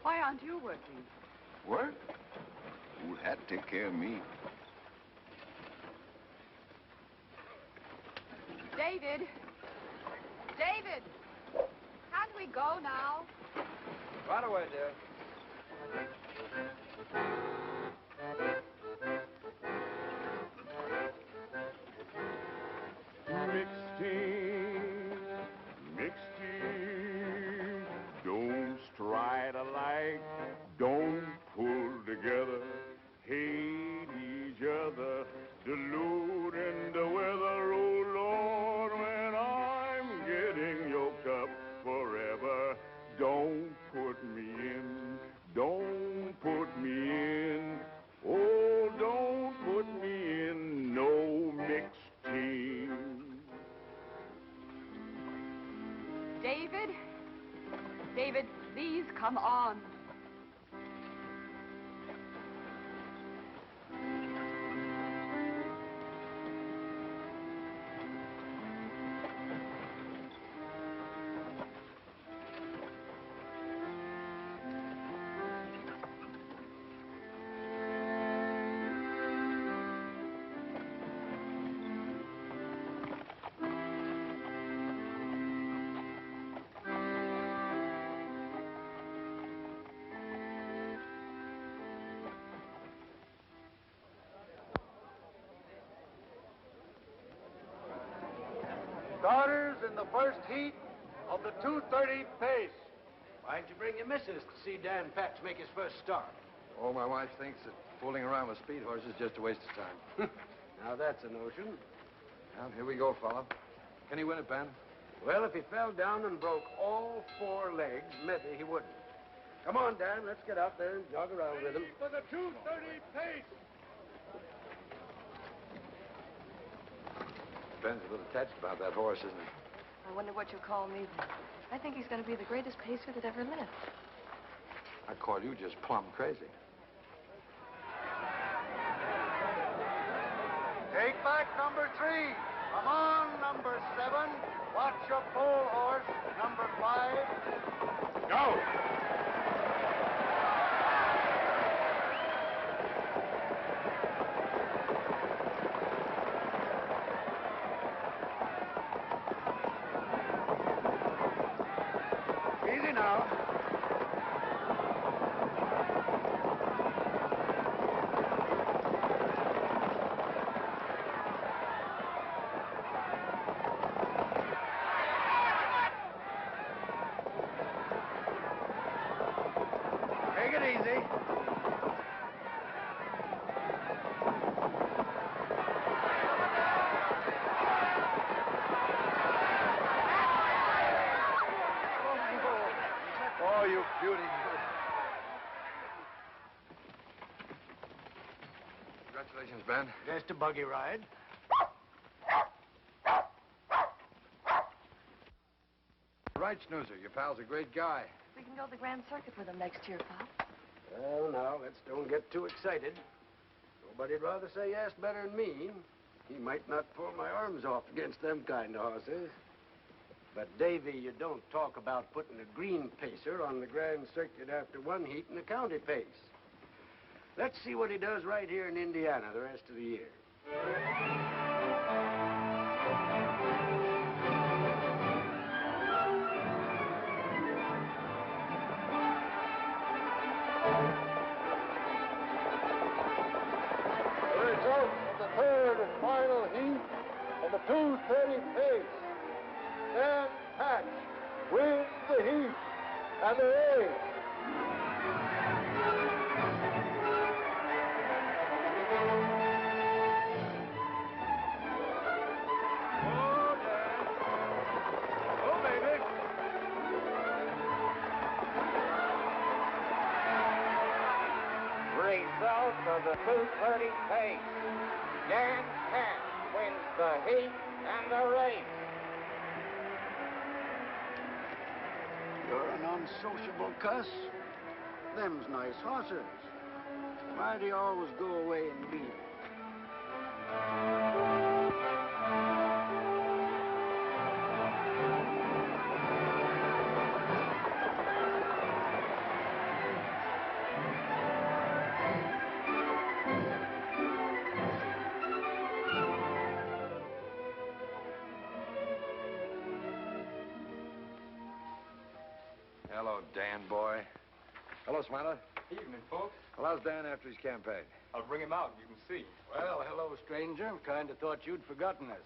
Why aren't you working? Work? Old Hat take care of me. David! David! Can't we go now? Right away, dear. Mixed in, don't stride alike, don't pull together, hate each other, diluting the weather, oh Lord, when I'm getting yoked up forever, don't put me in, don't put me in, oh, don't put me in no mixed team. David? David, please come on. Starters in the first heat of the 2:30 pace. Why'd you bring your missus to see Dan Patch make his first start? Oh, my wife thinks that fooling around with speed horses is just a waste of time. Now, that's a notion. Well, here we go, fella. Can he win it, Ben? Well, if he fell down and broke all 4 legs, maybe he wouldn't. Come on, Dan, let's get out there and jog around with him. For the 2:30 pace. Ben's a little touched about that horse, isn't he? I wonder what you'll call me then. I think he's going to be the greatest pacer that ever lived. I call you just plumb crazy. Take back number 3. Come on, number 7. Watch your pole horse, number 5. Go! now. Take it easy. Oh, you beauty. Congratulations, Ben. Just a buggy ride. Right, Snoozer. Your pal's a great guy. We can go to the Grand Circuit with him next year, Pop. Well, now, let's don't get too excited. Nobody'd rather say yes better than me. He might not pull my arms off against them kind of horses. But, Davy, you don't talk about putting a green pacer on the Grand Circuit after one heat in the county pace. Let's see what he does right here in Indiana the rest of the year. The result of the third and final heat of the 2:30 pace. Dan Patch wins the heat and the race. Oh, Dan. Oh, baby. Result of the 2:30 pace. Dan Patch wins the heat and the race. You're an unsociable cuss. Them's nice horses. Why do you always go away and leave 'em? Hello, Dan boy. Hello, Smiler. Evening, folks. Well, how's Dan after his campaign? I'll bring him out and you can see. Well, hello, stranger. Kind of thought you'd forgotten us.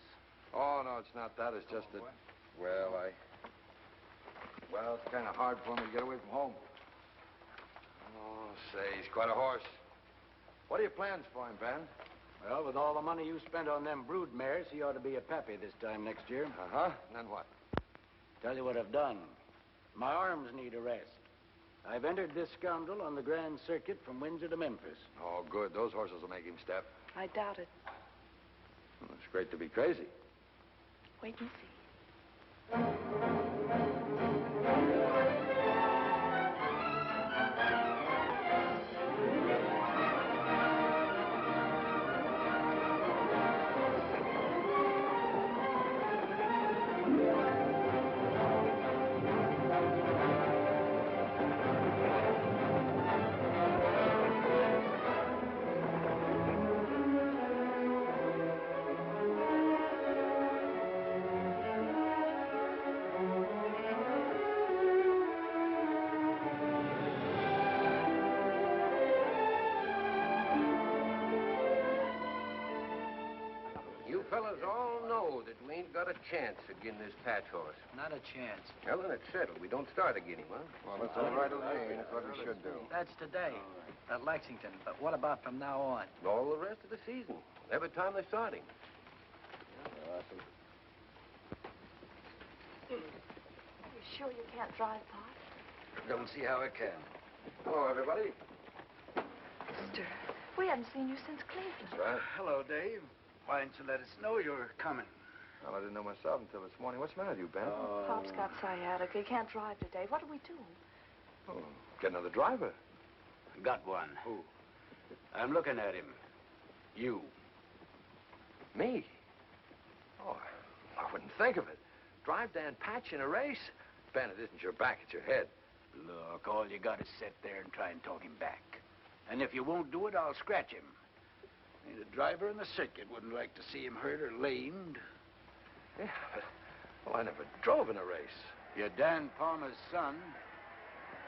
Oh, no, it's not that. It's just that, well, it's kind of hard for me to get away from home. Oh, say, he's quite a horse. What are your plans for him, Ben? Well, with all the money you spent on them brood mares, he ought to be a pappy this time next year. Uh-huh. And then what? Tell you what I've done. My arms need a rest. I've entered this scoundrel on the Grand Circuit from Windsor to Memphis. Oh, good. Those horses will make him step. I doubt it. Well, it's great to be crazy. Wait and see. You fellas all know that we ain't got a chance again this Patch horse. Not a chance. Well, then it's settled. We don't start again him, huh? Well, that's all right with me. That's what we should do. That's today at Lexington. But what about from now on? All the rest of the season. Every time they start him. Awesome. Are you sure you can't drive, Pop? Don't see how I can. Hello, everybody. Mister, we haven't seen you since Cleveland. That's right. Hello, Dave. Why didn't you let us know you were coming? Well, I didn't know myself until this morning. What's the matter with you, Ben? Pop's got sciatica. He can't drive today. What do we do? Oh, get another driver. Got one. Who? I'm looking at him. You. Me? Oh, I wouldn't think of it. Drive Dan Patch in a race? Ben, it isn't your back, it's your head. Look, all you got is sit there and try and talk him back. And if you won't do it, I'll scratch him. Ain't a driver in the circuit wouldn't like to see him hurt or lamed. Yeah, but, well, I never drove in a race. You're Dan Palmer's son.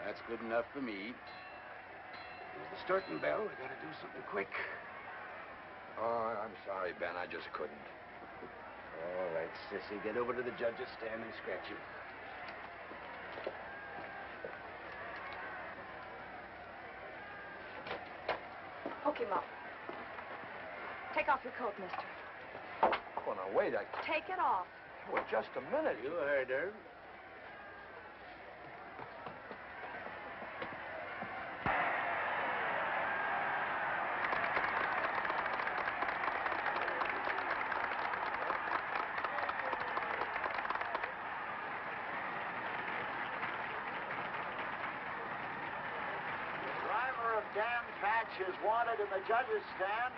That's good enough for me. Here's the starting bell. I gotta do something quick. Oh, I'm sorry, Ben. I just couldn't. All right, sissy. Get over to the judge's stand and scratch him. Hook him up. Take off your coat, mister. Oh, now, wait. Take it off. Well, just a minute. You heard her. Dan Patch is wanted in the judge's stand.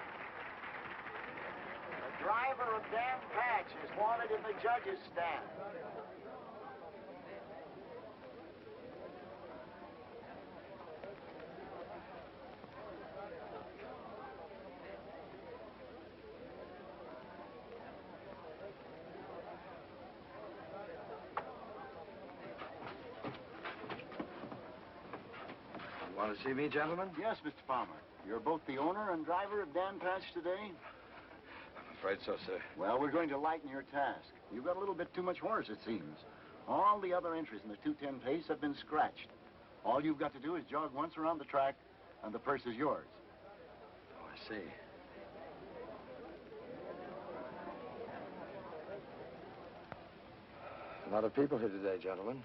The driver of Dan Patch is wanted in the judge's stand. Want to see me, gentlemen? Yes, Mr. Palmer. You're both the owner and driver of Dan Patch today? I'm afraid so, sir. Well, we're going to lighten your task. You've got a little bit too much horse, it seems. All the other entries in the 210 pace have been scratched. All you've got to do is jog once around the track, and the purse is yours. Oh, I see. A lot of people here today, gentlemen.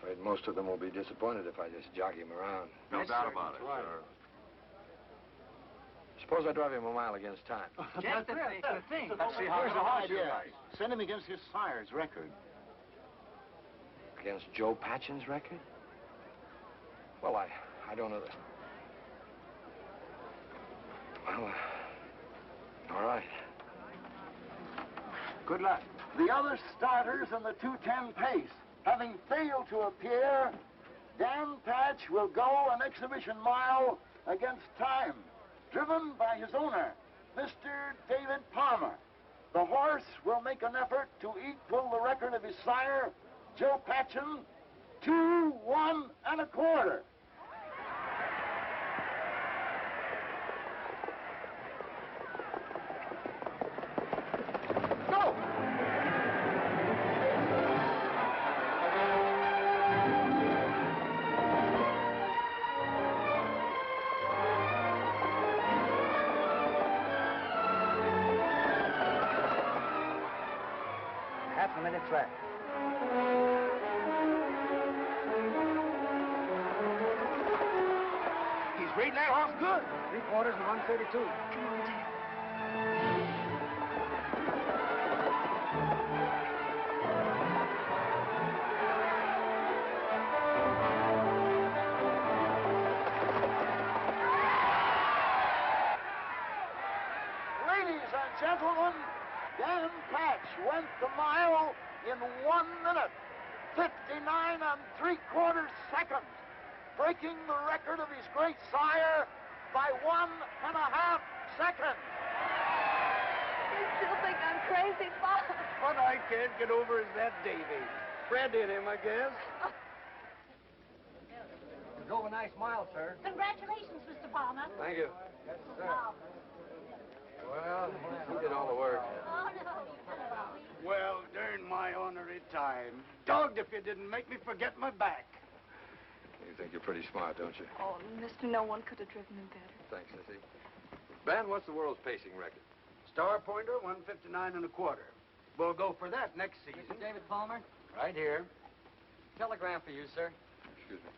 Afraid most of them will be disappointed if I just jog him around. No doubt about it, sir. Suppose I drive him a mile against time. Just the thing. Let's see how here's an idea. Send him against his sire's record. Against Joe Patchen's record? Well, I don't know that. Well, all right. Good luck. The other starters in the 210 pace, having failed to appear, Dan Patch will go an exhibition mile against time, driven by his owner, Mr. David Palmer. The horse will make an effort to equal the record of his sire, Joe Patchen, 2, 1 1/4. Half a minute track. He's rating that horse good. 3/4 and 132. Come on, Dan. Ladies and gentlemen, Dan Patch went the mile in 1 minute, 59 3/4 seconds, breaking the record of his great sire by 1.5 seconds. You still think I'm crazy, Bob? What I can't get over is that Davy. Fred in him, I guess. You drove a nice mile, sir. Congratulations, Mr. Palmer. Thank you. Yes, sir. Now, Well, you did all the work. oh, no, you cut it off. Well, darn my honorary time. Dogged if you didn't make me forget my back. You think you're pretty smart, don't you? Oh, mister, no one could have driven him better. Thanks, Sissy. Ben, what's the world's pacing record? Star Pointer, 159 1/4. We'll go for that next season. Mr. David Palmer? Right here. Telegram for you, sir. Excuse me.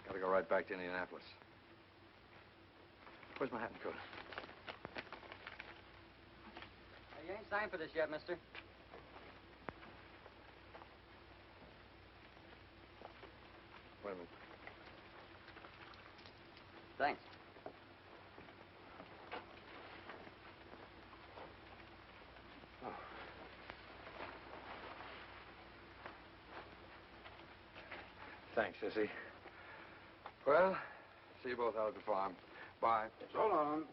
Gotta go right back to Indianapolis. Where's my hat and coat? You ain't signed for this yet, mister. Wait a minute. Thanks. Oh. Thanks, Sissy. Well, see you both out at the farm. Bye. So long.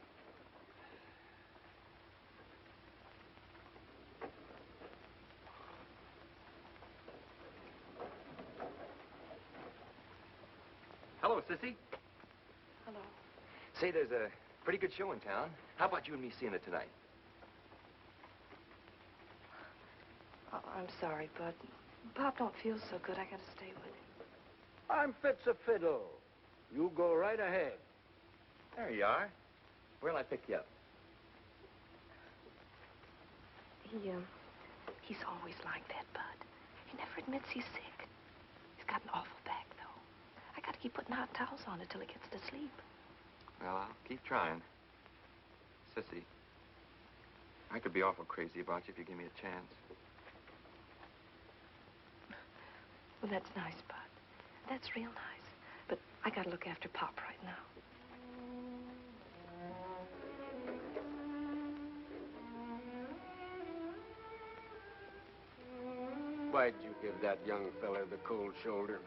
Hello, Sissy. Hello. Say, there's a pretty good show in town. How about you and me seeing it tonight? Oh, I'm sorry, Bud. Pop don't feel so good. I gotta stay with him. I'm fit's a fiddle. You go right ahead. There you are. Where'll I pick you up? He's always like that, Bud. He never admits he's sick. He's got an awful back, though. I gotta keep putting hot towels on it till he gets to sleep. Well, I'll keep trying. Sissy, I could be awful crazy about you if you give me a chance. Well, that's nice, Bud. That's real nice. But I gotta look after Pop right now. Why'd you give that young fella the cold shoulder?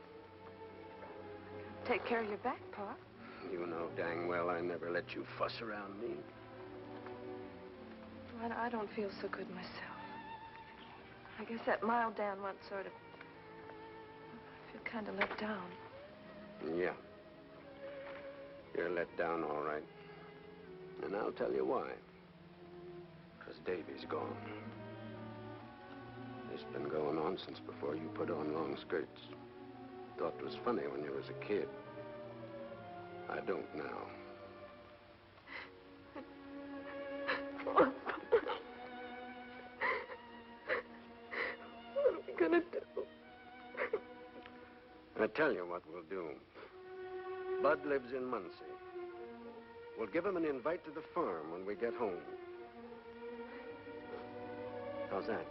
Take care of your back, Pop. You know dang well I never let you fuss around me. I don't feel so good myself. I guess that mild Dan once sort of... I feel kind of let down. Yeah. You're let down, all right. And I'll tell you why. Because Davy's gone. It's been going on since before you put on long skirts. Thought it was funny when you was a kid. I don't now. What are we gonna do? I tell you what we'll do. Bud lives in Muncie. We'll give him an invite to the farm when we get home. How's that?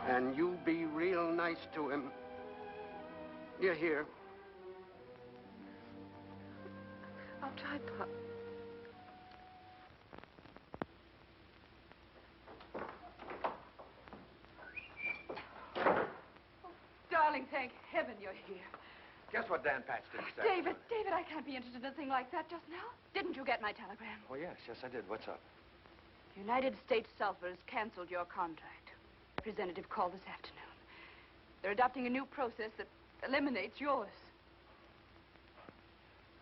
And you be real nice to him. You hear? I'll try, Pop. Darling, thank heaven you're here. Guess what Dan Patch did this David, I can't be interested in a thing like that just now. Didn't you get my telegram? Oh, yes, I did. What's up? United States Sulphur has canceled your contract. Representative called this afternoon. They're adopting a new process that eliminates yours.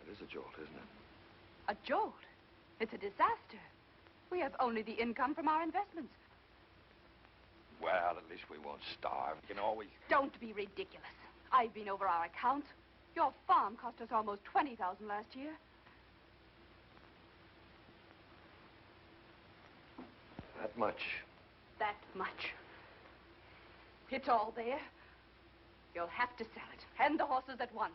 It is a jolt, isn't it? A jolt? It's a disaster. We have only the income from our investments. Well, at least we won't starve. You can always... Don't be ridiculous. I've been over our accounts. Your farm cost us almost $20,000 last year. That much. That much. It's all there. You'll have to sell it. And the horses at once.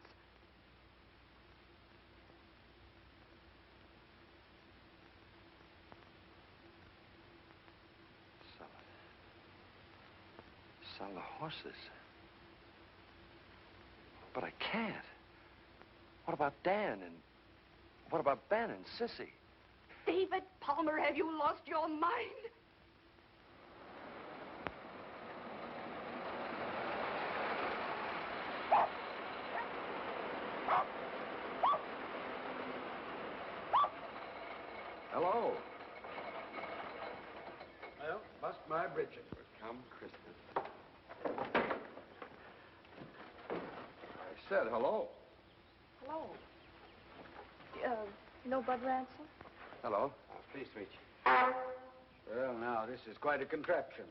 Sell it. Sell the horses. But I can't. What about Dan and... What about Ben and Sissy? David Palmer, have you lost your mind? Hello. Well, bust my britches. Come, Christmas. I said hello. Hello. You know Bud Ransom? Hello. Please reach. Well, now, this is quite a contraption.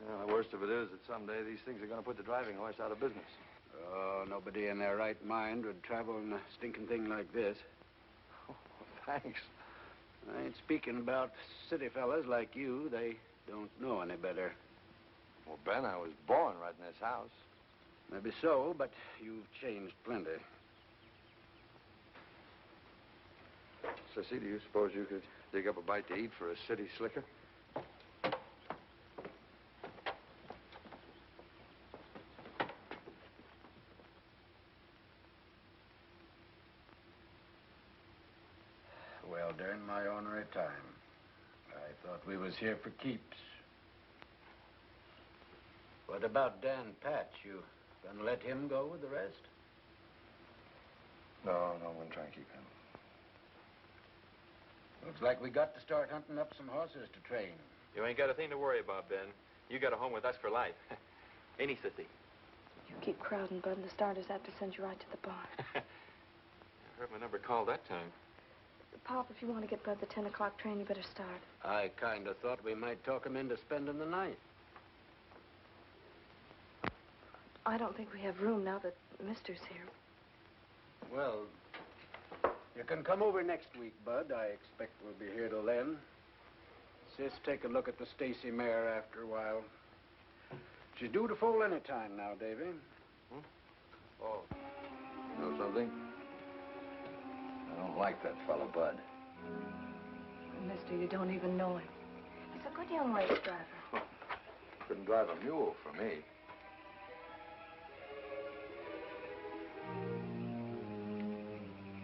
Yeah, the worst of it is that someday these things are going to put the driving horse out of business. Oh, nobody in their right mind would travel in a stinking thing like this. Oh, thanks. I ain't speaking about city fellas like you. They don't know any better. Well, Ben, I was born right in this house. Maybe so, but you've changed plenty. Sissy, do you suppose you could dig up a bite to eat for a city slicker? Well, during my ornery time, I thought we was here for keeps. What about Dan Patch? You Gonna let him go with the rest? No, we're gonna try and keep him. Looks like we got to start hunting up some horses to train. You ain't got a thing to worry about, Ben. You got a home with us for life. Ain't he, Sissy? You keep crowding, Bud, and the starters have to send you right to the barn. I heard my number called that time. Pop, if you want to get Bud the 10 o'clock train, you better start. I kind of thought we might talk him into spending the night. I don't think we have room now that Mister's here. Well, you can come over next week, Bud. I expect we'll be here till then. Sis, take a look at the Stacy mare after a while. She's due to foal any time now, Davy. Oh. You know something? I don't like that fellow, Bud. Mister, you don't even know him. He's a good young race driver. Couldn't drive a mule for me.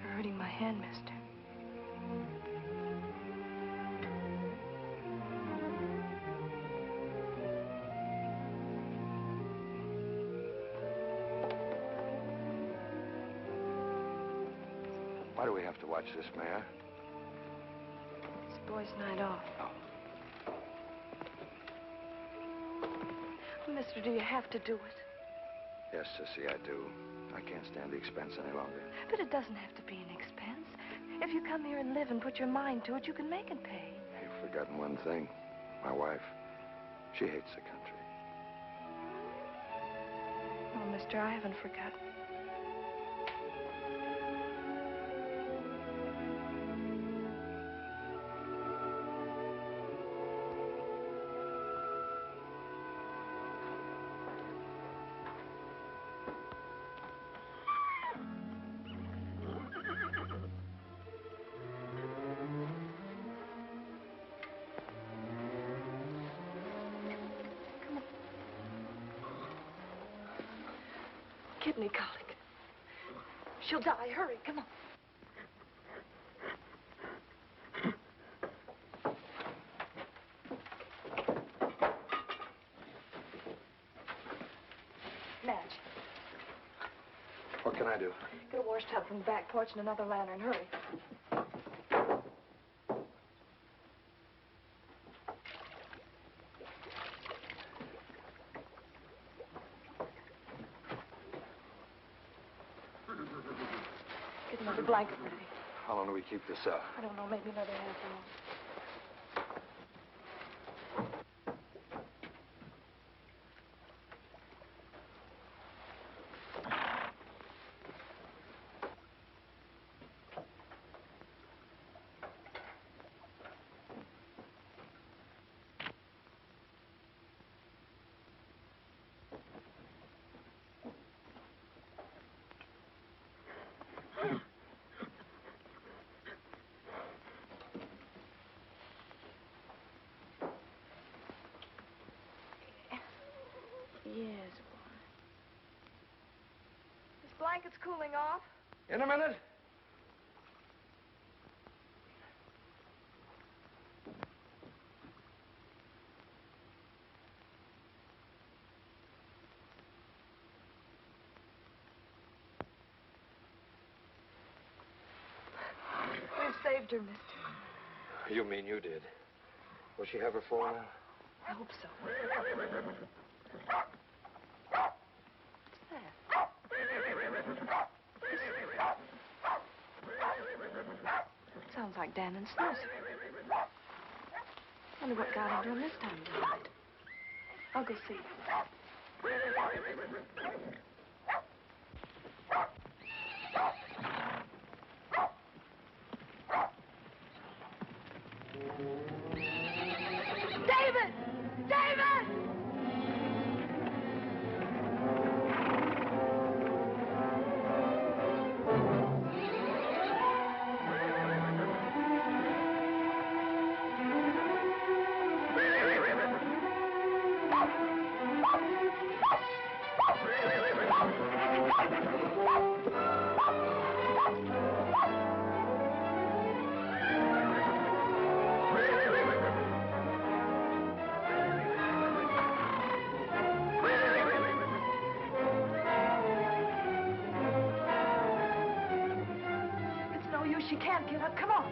You're hurting my hand, Mister. Why do we have to watch this mare? It's boys' night off. Mister, do you have to do it? Yes, Sissy, I do. I can't stand the expense any longer. But it doesn't have to be an expense. If you come here and live and put your mind to it, you can make it pay. You've forgotten one thing. My wife, she hates the country. Oh, Mister, I haven't forgotten. Kidney colic. She'll die. Hurry, come on. Madge. What can I do? Get a wash tub from the back porch and another lantern. Hurry. Get another blanket ready. How long do we keep this up? I don't know, maybe another half hour. Yes, boy. This blanket's cooling off. In a minute. We've saved her, mister. You mean you did? Will she have her full now? I hope so. Sounds like Dan and Snoozer. Wonder what got into him this time of night. I'll go see. David! David! She can't get up. Come on.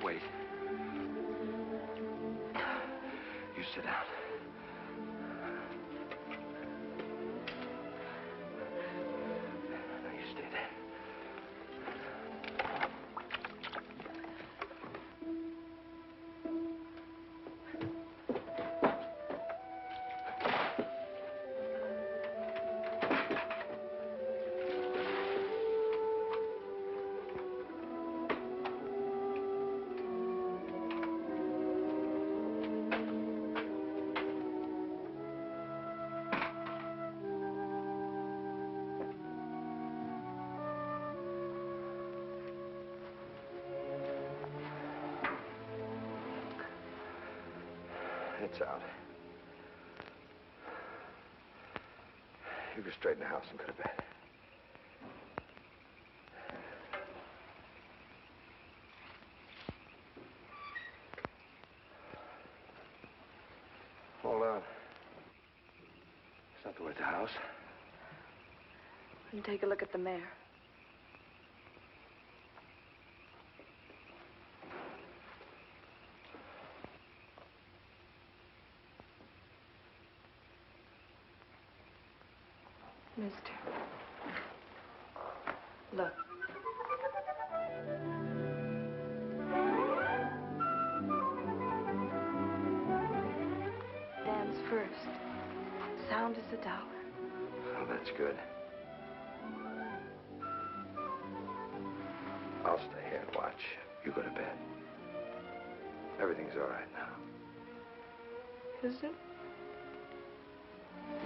Wait. You sit down. Now you stay there. It's out. You go straight in the house and go to bed. Hold on. It's not the way at the house. And take a look at the mare. Mister. Look. Dan's first. Sound as a dollar. Oh, that's good. I'll stay here and watch. You go to bed. Everything's all right now. Is it?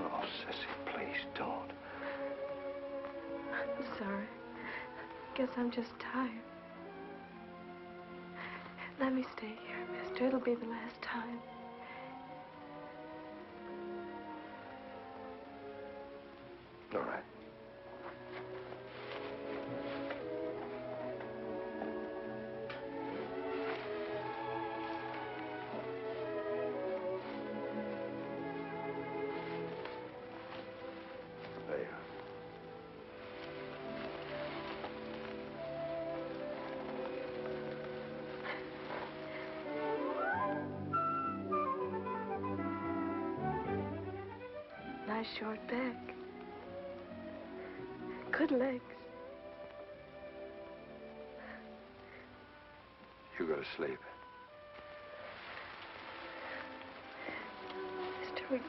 Oh, Sissy, please don't. I'm sorry. Guess I'm just tired. Let me stay here, mister. It'll be the last time. All right. There you are. short back. Good legs. You go to sleep. Mister, we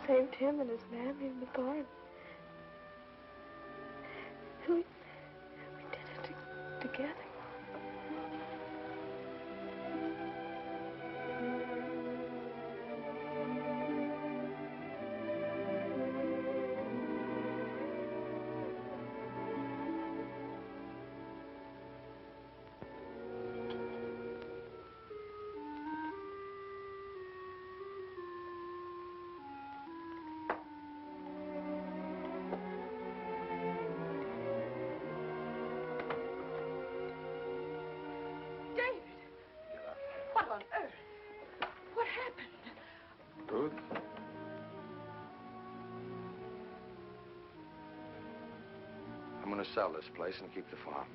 saved him and his mammy in the barn. And we did it together. What on earth? What happened? Ruth? I'm going to sell this place and keep the farm.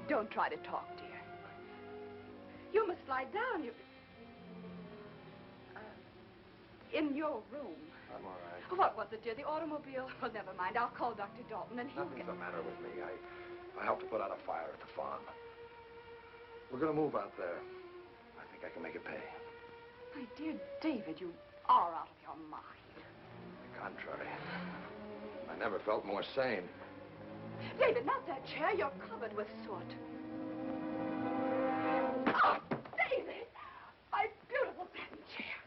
Don't try to talk, dear. You must lie down. In your room. I'm all right. What was it, dear? The automobile? Well, never mind. I'll call Dr. Dalton and he'll Nothing's get... the matter with me. I helped to put out a fire at the farm. We're going to move out there. I think I can make it pay. My dear David, you are out of your mind. On the contrary. I never felt more sane. David, not that chair. You're covered with soot. Oh, David! My beautiful satin chair.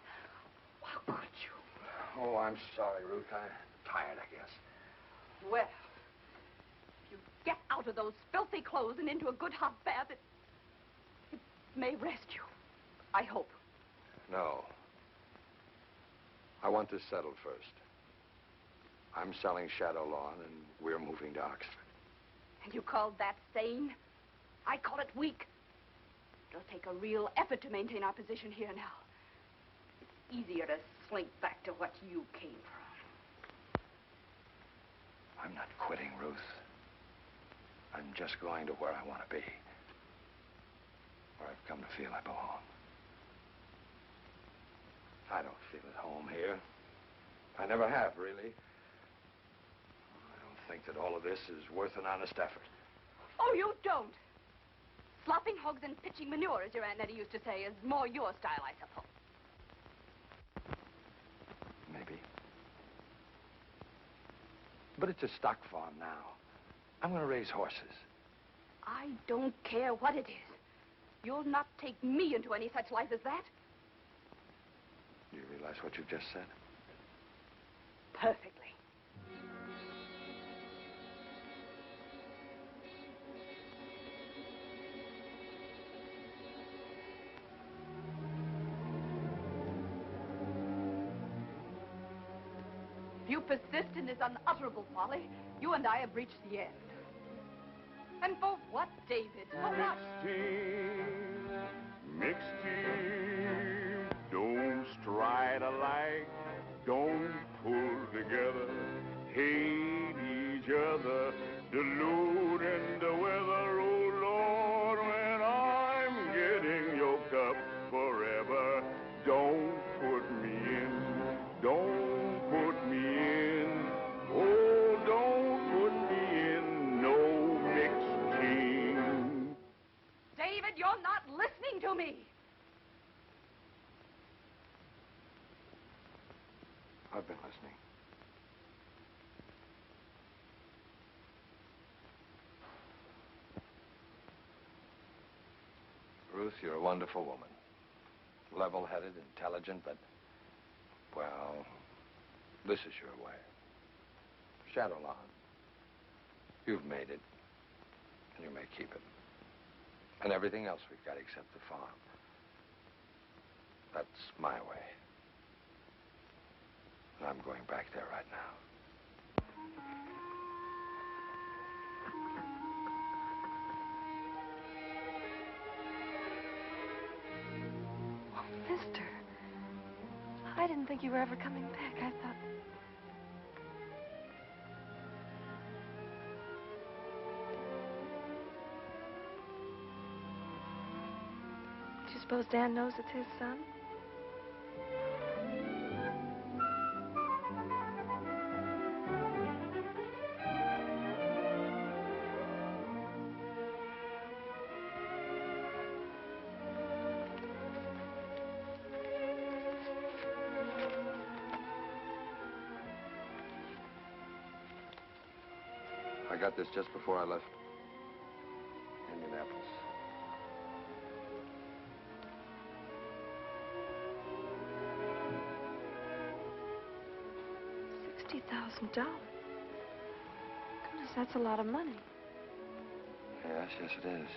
How could you? Oh, I'm sorry, Ruth. I'm tired, I guess. Well, if you get out of those filthy clothes and into a good hot bath, it may rest you. I hope. No. I want this settled first. I'm selling Shadow Lawn, and we're moving to Oxford. And you call that sane? I call it weak. It'll take a real effort to maintain our position here now. It's easier to slink back to what you came from. I'm not quitting, Ruth. I'm just going to where I want to be. Where I've come to feel I belong. I don't feel at home here. I never have, really. I don't think that all of this is worth an honest effort. Oh, you don't? Slopping hogs and pitching manure, as your Aunt Nettie used to say, is more your style, I suppose. Maybe. But it's a stock farm now. I'm going to raise horses. I don't care what it is. You'll not take me into any such life as that. Do you realize what you just said? Perfectly. If you persist in this unutterable folly, you and I have reached the end. And for what, David? For what? Mixed team, don't stride alike, don't pull together, hate each other, deluding the weather. Oh Lord, when I'm getting yoked up forever, don't put me in, don't put me in, oh, don't put me in no mixed team. David, you're not listening to me. I've been listening. Ruth, you're a wonderful woman. Level-headed, intelligent, but, well, this is your way. Shadow Lawn. You've made it, and you may keep it. And everything else we've got except the farm. That's my way. And I'm going back there right now. Oh, mister. I didn't think you were ever coming back. I thought... Do you suppose Dan knows it's his son? got this just before I left Indianapolis. $60,000. Goodness, that's a lot of money. Yes, yes, it is.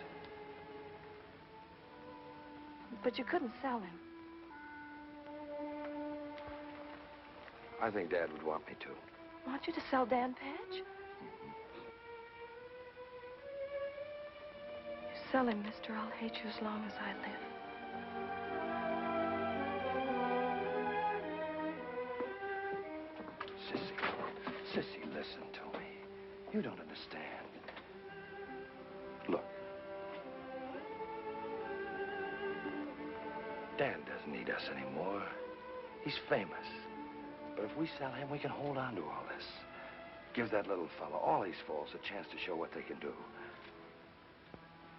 But you couldn't sell him. I think Dad would want me to. Want you to sell Dan Patch? You sell him, mister, I'll hate you as long as I live. Sissy, listen to me. You don't understand. Look. Dan doesn't need us anymore. He's famous. But if we sell him, we can hold on to all this. Give that little fellow, all these fools, a chance to show what they can do.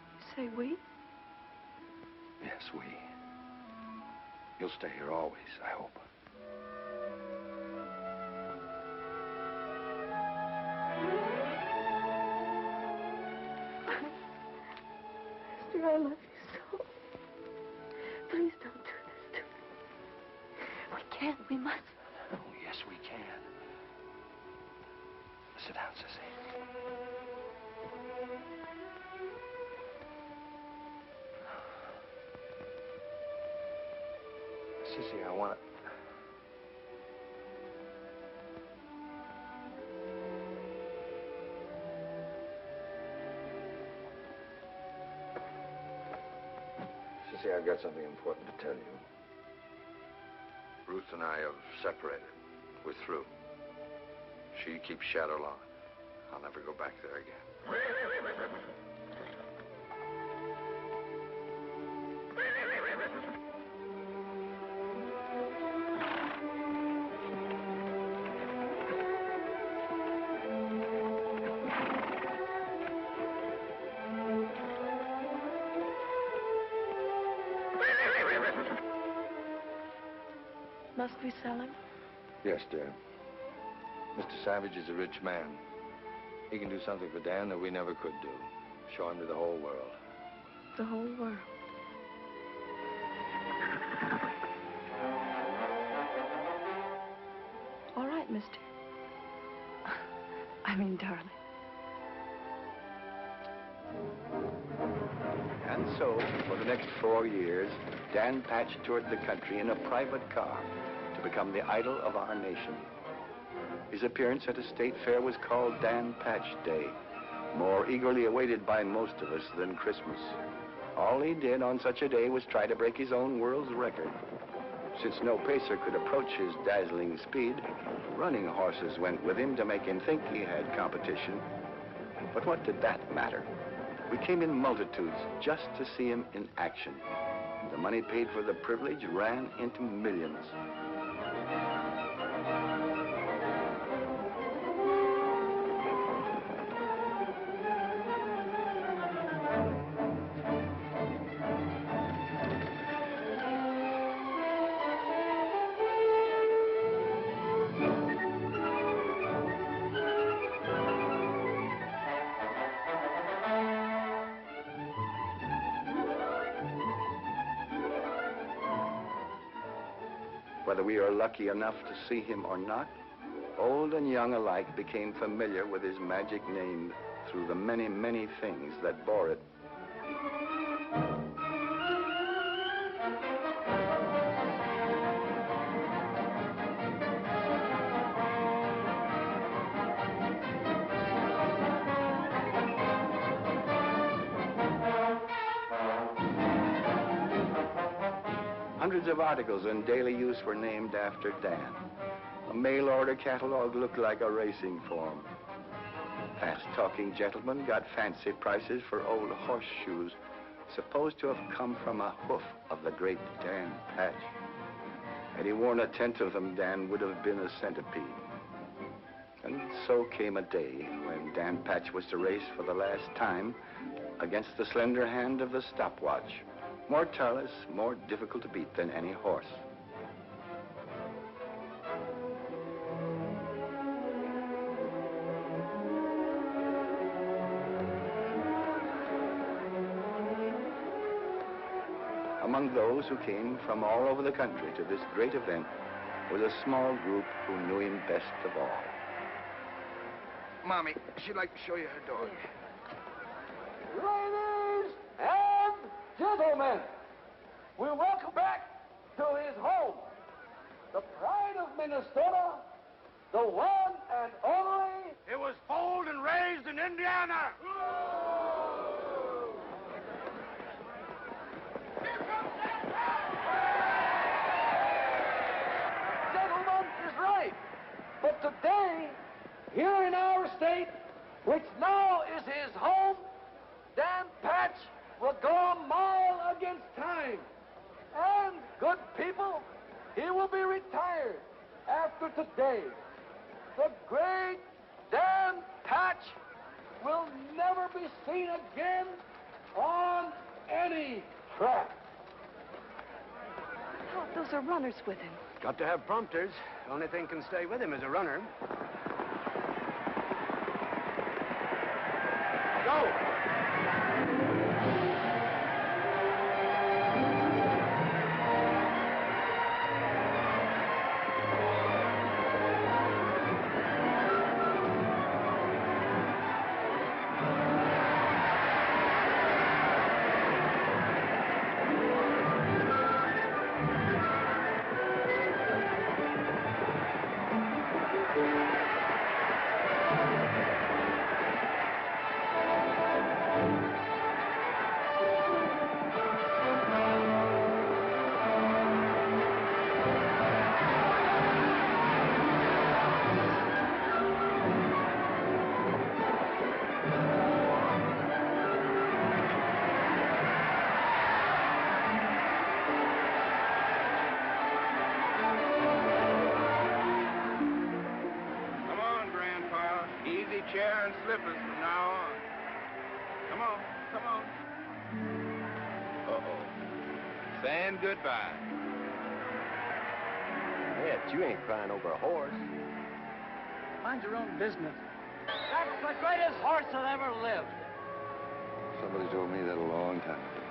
You say we? Yes, we. You'll stay here always, I hope. Mister, I love you so. Please don't do this to me. We can't. We must. Oh, yes, we can. Sit down, Sissy. Sissy, I want to... Sissy, I've got something important to tell you. Ruth and I have separated. We're through. She keeps Shadow Lawn. I'll never go back there again. Must we sell him? Yes, dear. Mr. Savage is a rich man. He can do something for Dan that we never could do. Show him to the whole world. The whole world. All right, mister. I mean, darling. And so, for the next 4 years, Dan Patch toured the country in a private car to become the idol of our nation. His appearance at a state fair was called Dan Patch Day, more eagerly awaited by most of us than Christmas. All he did on such a day was try to break his own world's record. Since no pacer could approach his dazzling speed, running horses went with him to make him think he had competition. But what did that matter? We came in multitudes just to see him in action. The money paid for the privilege ran into millions. Whether we are lucky enough to see him or not, old and young alike became familiar with his magic name through the many, many things that bore it. Hundreds of articles in daily use were named after Dan. A mail-order catalog looked like a racing form. Fast-talking gentlemen got fancy prices for old horseshoes, supposed to have come from a hoof of the great Dan Patch. Had he worn a tenth of them, Dan would have been a centipede. And so came a day when Dan Patch was to race for the last time against the slender hand of the stopwatch. More tireless, more difficult to beat than any horse. among those who came from all over the country to this great event was a small group who knew him best of all. Mommy, she'd like to show you her dog. Ladies and gentlemen, we welcome back to his home, the pride of Minnesota, the one and only. It was foaled and raised in Indiana. Gentleman is right. But today, here in our state, which now is his home, Dan Patch will go a mile against time. And, good people, he will be retired after today. The great Dan Patch will never be seen again on any track. Pop, those are runners with him. Got to have prompters. Only thing can stay with him is a runner. Go! Chair and slippers from now on. Come on, come on. Uh-oh. Saying goodbye. Yeah, but you ain't crying over a horse. Mind your own business. That's the greatest horse that ever lived. Somebody told me that a long time ago.